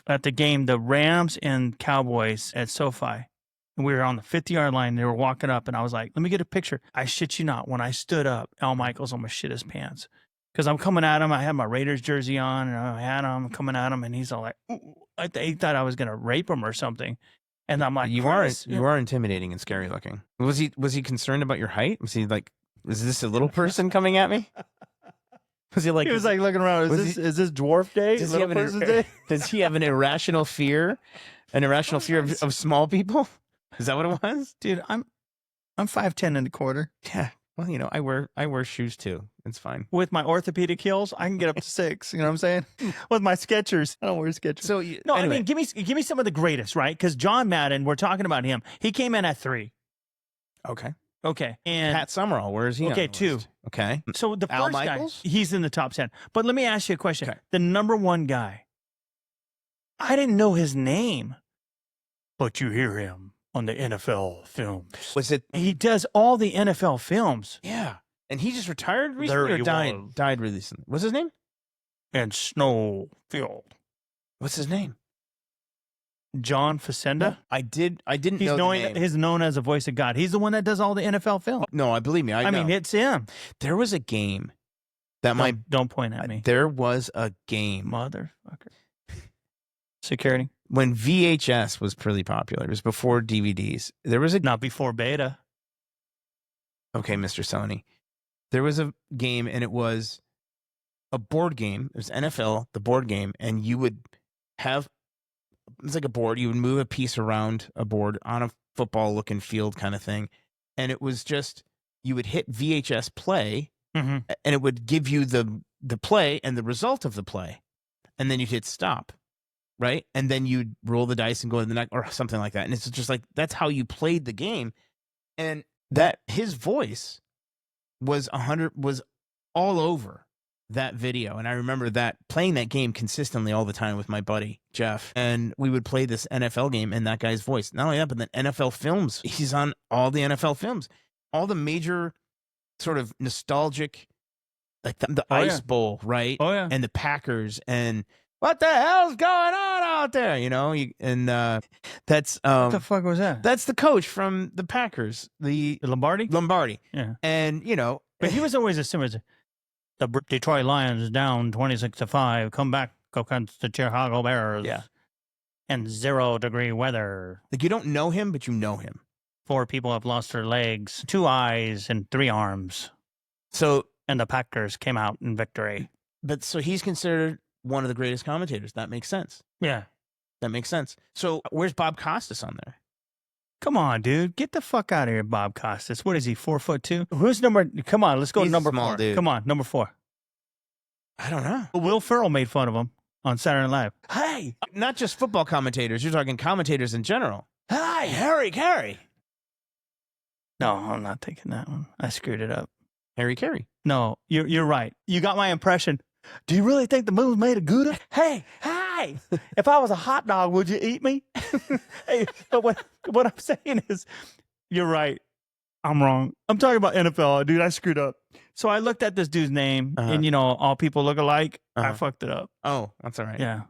at the game, the Rams and Cowboys at SoFi. And we were on the 50-yard line. They were walking up, and I was like, let me get a picture. I shit you not. When I stood up, Al Michaels almost shit his pants. Because I'm coming at him. I had my Raiders jersey on, and I had him coming at him, and he's all like, ooh. He thought I was going to rape him or something. And I'm like, you are intimidating and scary looking. Was he concerned about your height? Was he like, is this a little person coming at me? Was he like? He was like looking around. Is this dwarf day? Does he have an irrational fear? An irrational fear of small people? Is that what it was? Dude, I'm 5'10" and a quarter. Yeah. Well, you know, I wear shoes too. It's fine. With my orthopedic heels, I can get up to 6. You know what I'm saying? With my Skechers, I don't wear Skechers. So anyway. I mean, give me some of the greatest, right? Because John Madden, we're talking about him. He came in at 3. Okay. And Pat Summerall, where is he? Okay, on the 2. list? Okay. So the Al first guy, Michaels? he's in the top 10. But let me ask you a question. Okay. The number 1 guy, I didn't know his name, but you hear him on the NFL films. Was it? He does all the NFL films. Yeah. And he just retired recently or died recently? What's his name? And Snowfield. What's his name? John Facenda. I didn't He's know knowing the name. he's known as a voice of God. He's the one that does all the NFL film. No, I believe me. I know. mean, it's him. There was a game that Don't point at me. There was a game, Motherfucker. Security. when VHS was pretty popular. It was before DVDs. There was a Not before beta. okay, Mr. Sony. There was a game, and it was a board game. It was NFL, the board game, and you would have it's like a board. You would move a piece around a board on a football-looking field kind of thing, and it was just you would hit VHS play, Mm-hmm. and it would give you the play and the result of the play, and then you'd hit stop, right? And then you'd roll the dice and go to the next or something like that. And it's just like that's how you played the game, and that his voice was all over that video. And I remember that playing that game consistently all the time with my buddy Jeff, and we would play this NFL game and that guy's voice. Not only that, but then NFL films. He's on all the NFL films, all the major sort of nostalgic, like the Ice Bowl, right? Oh yeah. And the Packers, and what the hell's going on out there? You know, that's What the fuck was that? that's the coach from the Packers, the Lombardi? Yeah. Yeah. And But he was always a similar. The Detroit Lions down 26-5. Come back against the Chicago Bears. Yeah. And 0-degree weather. like you don't know him, but you know him. 4 people have lost their legs, 2 eyes, and 3 arms. So, And the Packers came out in victory. so he's considered one of the greatest commentators. That makes sense. Yeah. That makes sense. So where's Bob Costas on there? Come on, dude. Get the fuck out of here, Bob Costas. What is he, 4'2"? Who's number? Come on, let's go He's to number small 4. dude. Come on, number 4. I don't know. Will Ferrell made fun of him on Saturday Night Live. Hey, Not just football commentators. You're talking commentators in general. hi. Harry Carey. No, I'm not taking that one. I screwed it up. Harry Carey. No, you're right. You got my impression. Do you really think the moon's made of Gouda? Hey, hi. If I was a hot dog, would you eat me? Hey, but what I'm saying is, you're right. I'm wrong. I'm talking about NFL, dude. I screwed up. So I looked at this dude's name, and all people look alike. I fucked it up. Oh, that's all right. Yeah.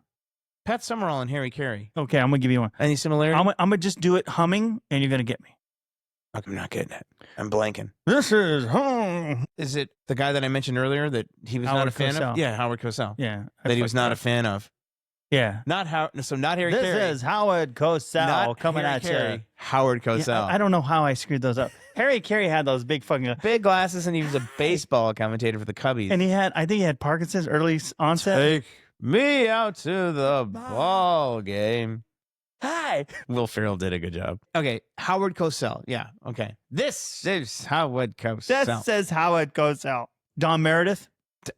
Pat Summerall and Harry Carey. Okay, I'm gonna give you one. Any similarity? I'm gonna just do it humming, and you're gonna get me. I'm not getting it. I'm blanking. This is home. Is it the guy that I mentioned earlier that he was not Howard a fan Cosell. of? Yeah, Howard Cosell. Yeah. That he was not a fan of. Yeah. Not Harry Carey. This is Howard Cosell Not coming Harry at Carey, you. Howard Cosell. Yeah, I don't know how I screwed those up. Harry Carey had those big fucking, Big glasses, and he was a baseball commentator for the Cubbies. and I think he had Parkinson's early onset. Take me out to the ball game. Hi. Will Ferrell did a good job. Okay, Howard Cosell. Yeah, okay. This is Howard Cosell. That says Howard Cosell. Don Meredith.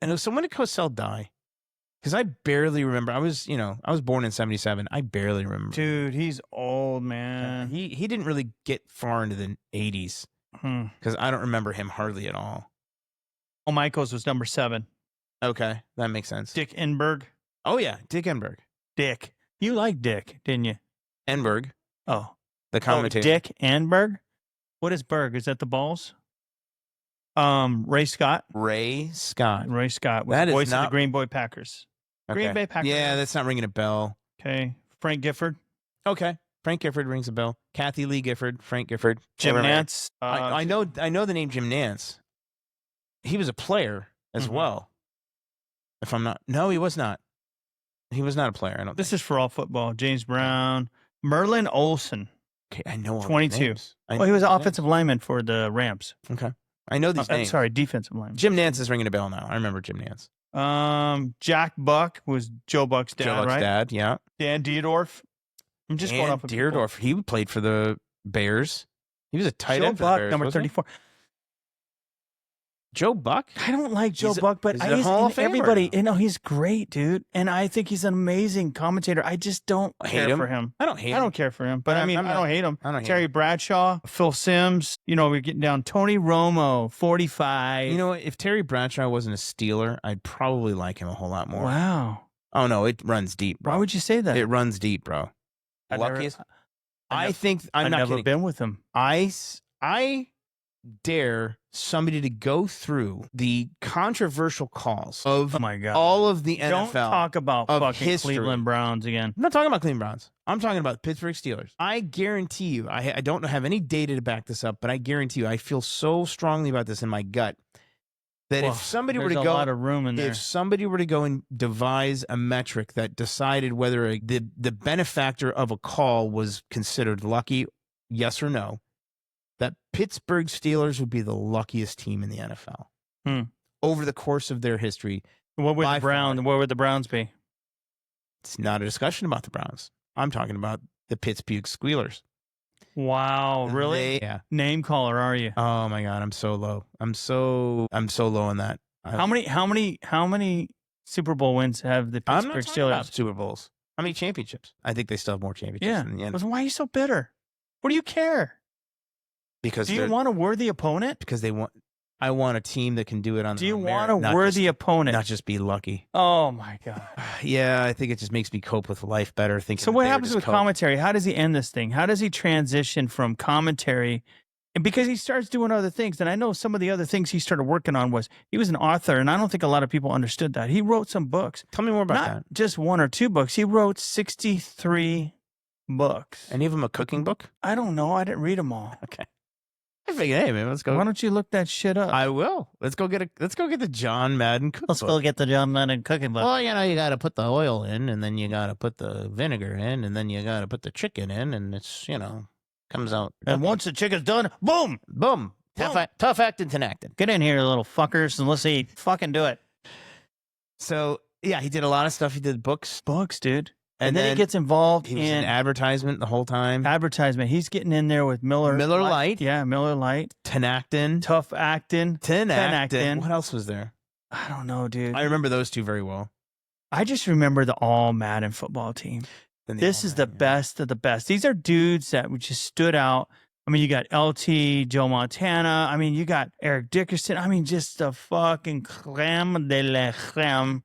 And so when did Cosell die? Because I barely remember. I was born in 1977. I barely remember. Dude, he's old, man. He didn't really get far into the 80s because I don't remember him hardly at all. Oh, Michaels was number 7. Okay, that makes sense. Dick Enberg. Oh yeah, Dick Enberg. Dick. You like Dick, didn't you? Enberg, Oh. the commentator. Dick Enberg? What is Berg? Is that the balls? Ray Scott. Ray Scott. Ray Scott was That the is voice of not- the Green Bay Packers. Green Okay. Bay Packers. Yeah, that's not ringing a bell. Okay. Frank Gifford. Okay, Frank Gifford rings a bell. Kathy Lee Gifford, Frank Gifford, Jim whatever. Nance. I know the name Jim Nance. He was a player as Mhm. well. If I'm not, no, he was not. He was not a player. I don't. This is for all football. James Brown. Merlin Olsen. Okay, I know all these 22. names. I Well, he was an know these offensive lineman for the Rams. names. Okay, I know these names. Sorry, defensive lineman. Jim Nance is ringing a bell now. I remember Jim Nance. Jack Buck was Joe Buck's dad, Joe Buck's right? dad, yeah. Dan Dierdorf. I'm just going And off of people. Deerdorf. He played for the Bears. He was a tight Joe end for the Buck, Bears. number wasn't he? 34. Joe Buck. I don't like Joe He's a- Buck, but he's a Hall of Famer. everybody, he's great, dude. And I think he's an amazing commentator. I just don't I hate care him. for him. I don't hate I him. don't care for him, but I I'm mean, not- I don't hate him. I don't hate Terry Bradshaw, Phil Simms. We're getting down. Tony Romo, 45. You know what? If Terry Bradshaw wasn't a Steeler, I'd probably like him a whole lot more. Wow. Oh no, it runs deep, bro. Why would you say that? It runs deep, bro. I've never- Luckiest. I've I never- think I'm I've not never kidding. been with him. I dare somebody to go through the controversial calls of Oh my God. all of the NFL. Don't talk about of fucking history. Cleveland Browns again. I'm not talking about Cleveland Browns. I'm talking about the Pittsburgh Steelers. I guarantee you, I don't have any data to back this up, but I guarantee you, I feel so strongly about this in my gut that Well, if somebody were there's to a go, lot of room in there. if somebody were to go and devise a metric that decided whether the benefactor of a call was considered lucky, yes or no, that Pittsburgh Steelers would be the luckiest team in the NFL over the course of their history. What would by the Browns? far. What would the Browns be? It's not a discussion about the Browns. I'm talking about the Pittsburgh Squealers. Wow, really? Yeah. Name caller, are you? Oh my God, I'm so low. I'm so low on that. How many Super Bowl wins have the I'm not Pittsburgh talking about Steelers? Super Bowls. How many championships? I think they still have more championships Yeah. than the NFL. Listen, why are you so bitter? What do you care? Because Do you want a worthy opponent? because they want. I want a team that can do it on. Do you on want merit, a worthy opponent? not just be lucky. Oh my God. Yeah, I think it just makes me cope with life better. Thinking. So what happens with commentary? How does he end this thing? How does he transition from commentary? And because he starts doing other things, and I know some of the other things he started working on was he was an author, and I don't think a lot of people understood that. He wrote some books. Tell me more about Not that. just 1 or 2 books. He wrote 63 books. Any of them a cooking book? I don't know. I didn't read them all. Okay. I figured, hey man, let's go. Why don't you look that shit up? I will. Let's go get the John Madden cookbook. Let's go get the John Madden cooking book. Well, you got to put the oil in, and then you got to put the vinegar in, and then you got to put the chicken in, and it's comes out. And once the chicken's done, boom, Boom. Boom. Tough acting, tenacting. get in here, little fuckers, and let's eat. Fucking do it. So yeah, he did a lot of stuff. He did books, Books, dude. And then he then gets involved he was in in advertisement the whole time. advertisement. He's getting in there with Miller Lite. Yeah, Miller Lite. Tenactin. Tough acting. Tenactin. What else was there? I don't know, dude. I remember those two very well. I just remember the All Madden football team. Then the This All is the Madden, yeah. best of the best. These are dudes that just stood out. I mean, you got LT, Joe Montana. I mean, you got Eric Dickerson. I mean, just the fucking creme de la creme.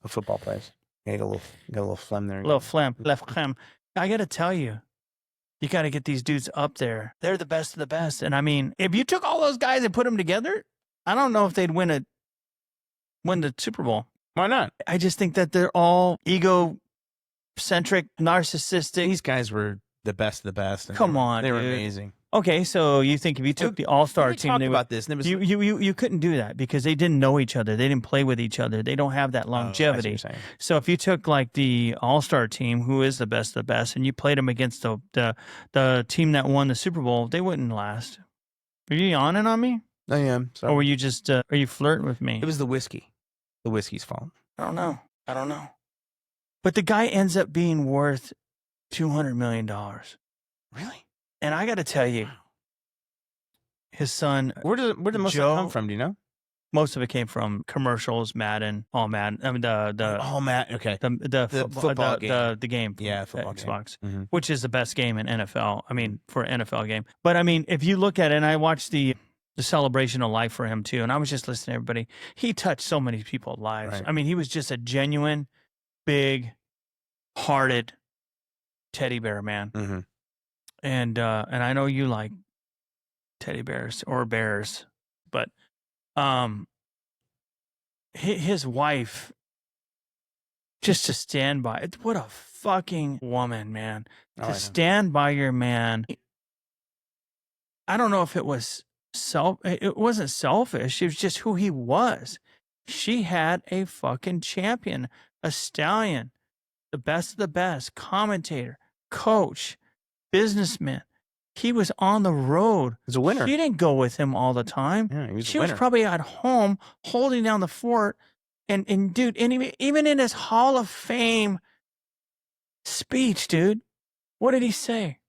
The football players. Yeah, got a little phlegm there. Little phlegm, left creme. I got to tell you, you got to get these dudes up there. They're the best of the best. And I mean, if you took all those guys and put them together, I don't know if they'd win the Super Bowl. Why not? I just think that they're all egocentric, narcissistic. These guys were the best of the best. and Come on, they were dude. amazing. Okay, so you think if you took the All-Star We team, talked they would, about this. And it was, you couldn't do that because they didn't know each other. They didn't play with each other. They don't have that Oh, I see what longevity. you're saying. So if you took like the All-Star team, who is the best of the best, and you played them against the team that won the Super Bowl, they wouldn't last. Are you yawning on me? I am. Sorry. Or were you just are you flirting with me? It was the whiskey. The whiskey's fault. I don't know. But the guy ends up being worth $200 million. Really? And I got to tell you, his son, Where did most of Joe- it come from? Do you know? most of it came from commercials, Madden, All Madden. I mean the Oh, Matt. Okay. the football game. the game, Yeah, football game. Xbox, Mhm. which is the best game in NFL. I mean, for an NFL game. But I mean, if you look at it, and I watched the celebration of life for him too, and I was just listening to everybody. He touched so many people's lives. Right. I mean, he was just a genuine, big-hearted teddy bear man. Mm-hmm. And I know you like teddy bears or bears, but his wife, just to stand by, what a fucking woman, man. Oh, To stand by your man. I don't know if it was it wasn't selfish. It was just who he was. She had a fucking champion, a stallion, the best of the best, commentator, coach, businessman. He was on the road. He's a winner. She didn't go with him all the time. Yeah, he was She a was winner. probably at home holding down the fort. And dude, and even in his Hall of Fame speech, dude, what did he say?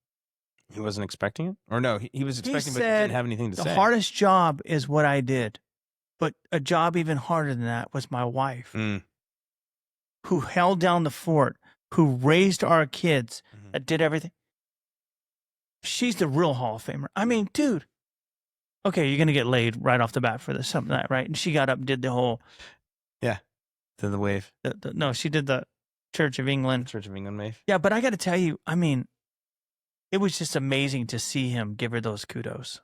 He wasn't expecting it? Or no, he was expecting, but he said, didn't have anything to The say. hardest job is what I did. But a job even harder than that was my wife, Mm. who held down the fort, who raised our kids, Mhm. that did everything. She's the real Hall of Famer. I mean, dude. Okay, you're going to get laid right off the bat for this, something like that, right? And she got up and did the whole, To the wave. no, she did the Church of England. Church of England wave. Yeah, but I got to tell you, I mean, it was just amazing to see him give her those kudos.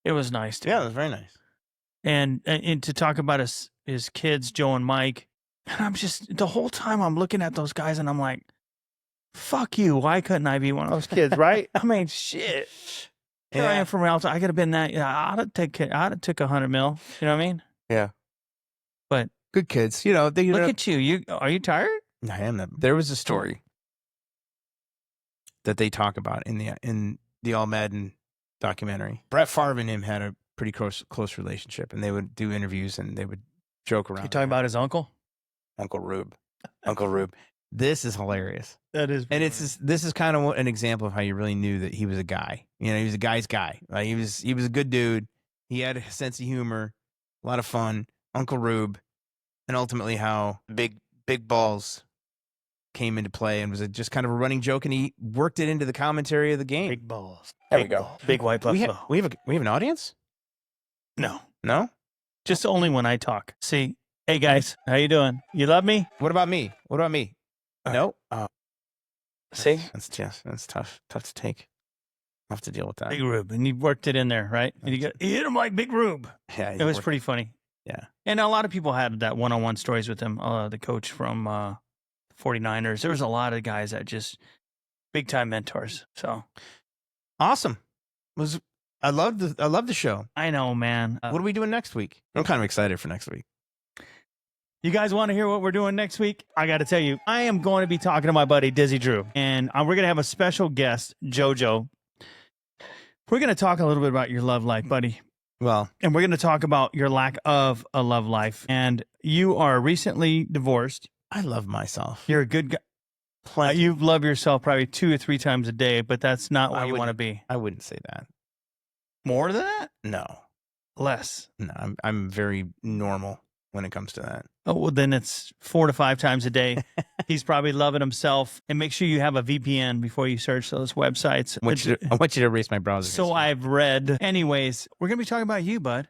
It was nice. Dude. Yeah, it was very nice. And to talk about his kids, Joe and Mike. And I'm just, the whole time I'm looking at those guys and I'm like, fuck you. Why couldn't I be one of those kids, right? I mean, shit. Here I am from Rialto. I could have been that. I'd have took 100 mil. You know what I mean? Yeah. But good kids. You know, look at you. Are you tired? I am. There was a story that they talk about in the All Madden documentary. Brett Favre and him had a pretty close relationship, and they would do interviews and they would joke around. You talking about his uncle? Uncle Rube. Uncle Rube. This is hilarious. That is, and this is kind of an example of how you really knew that he was a guy. You know, he was a guy's guy. Like, he was a good dude. He had a sense of humor, a lot of fun. Uncle Rube, and ultimately how big balls came into play and was just kind of a running joke, and he worked it into the commentary of the game. Big balls. There we go. Big white buffalo. We have an audience? No. Just only when I talk. See, hey guys, how you doing? You love me? What about me? No. See, that's tough to take. I'll have to deal with that. Big Rube, and you worked it in there, right? And you hit him like Big Rube. Yeah, it was pretty funny. Yeah, and a lot of people had that one-on-one stories with him. The coach from 49ers. There was a lot of guys that just big time mentors. So awesome. I love the show. I know, man. What are we doing next week? I'm kind of excited for next week. You guys want to hear what we're doing next week? I got to tell you, I am going to be talking to my buddy Dizzy Drew, and we're going to have a special guest, JoJo. We're going to talk a little bit about your love life, buddy. Well, and we're going to talk about your lack of a love life. And you are recently divorced. I love myself. You're a good guy. You love yourself probably 2 or 3 times a day, but that's not where you want to be. I wouldn't say that. More than that? No. Less? No, I'm very normal when it comes to that. Oh, well, then it's 4 to 5 times a day. He's probably loving himself. And make sure you have a VPN before you search those websites. I want you to erase my browser. So I've read. Anyways, we're going to be talking about you, bud.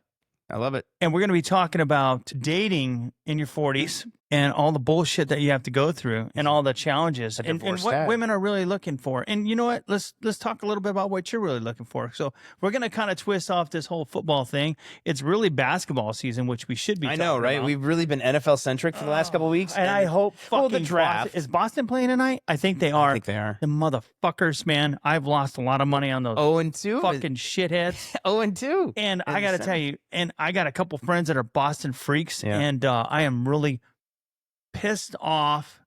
I love it. And we're going to be talking about dating in your 40s and all the bullshit that you have to go through and all the challenges and what women are really looking for. And you know what? Let's talk a little bit about what you're really looking for. So we're going to kind of twist off this whole football thing. It's really basketball season, which we should be. I know, right? About. We've really been NFL centric for the last couple of weeks. And I hope the draft. Is Boston playing tonight? I think they are. I think they are. The motherfuckers, man. I've lost a lot of money on those 0-2 fucking shitheads. 0-2. And I got to tell you, and I got a couple friends that are Boston freaks, and I am really pissed off,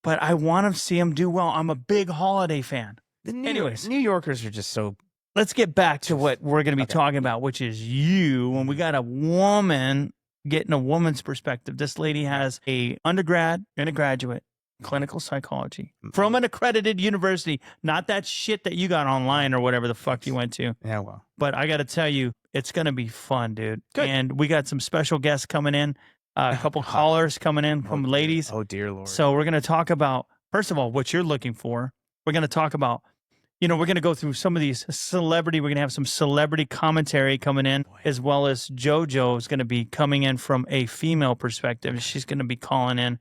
but I want to see them do well. I'm a big holiday fan. Anyways, New Yorkers are just so. Let's get back to what we're going to be talking about, which is you. When we got a woman, getting a woman's perspective. This lady has a undergrad and a graduate clinical psychology from an accredited university, not that shit that you got online or whatever the fuck you went to. Yeah, well. But I got to tell you, it's going to be fun, dude. Good. And we got some special guests coming in. A couple callers coming in from ladies. Oh, dear Lord. So we're going to talk about, first of all, what you're looking for. We're going to talk about, we're going to go through some of these celebrity. We're going to have some celebrity commentary coming in, as well as JoJo is going to be coming in from a female perspective. She's going to be calling in.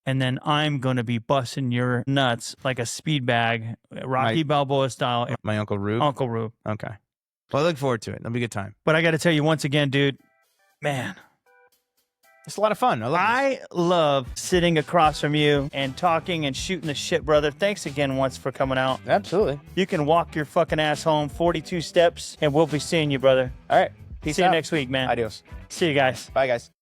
And then I'm going to be busting your nuts like a speed bag, Rocky Balboa style. My Uncle Rube? Uncle Rube. Okay. Well, I look forward to it. It'll be a good time. But I got to tell you once again, dude, man. It's a lot of fun. I love sitting across from you and talking and shooting the shit, brother. Thanks again once for coming out. Absolutely. You can walk your fucking ass home 42 steps, and we'll be seeing you, brother. All right. See you next week, man. Adios. See you guys. Bye, guys.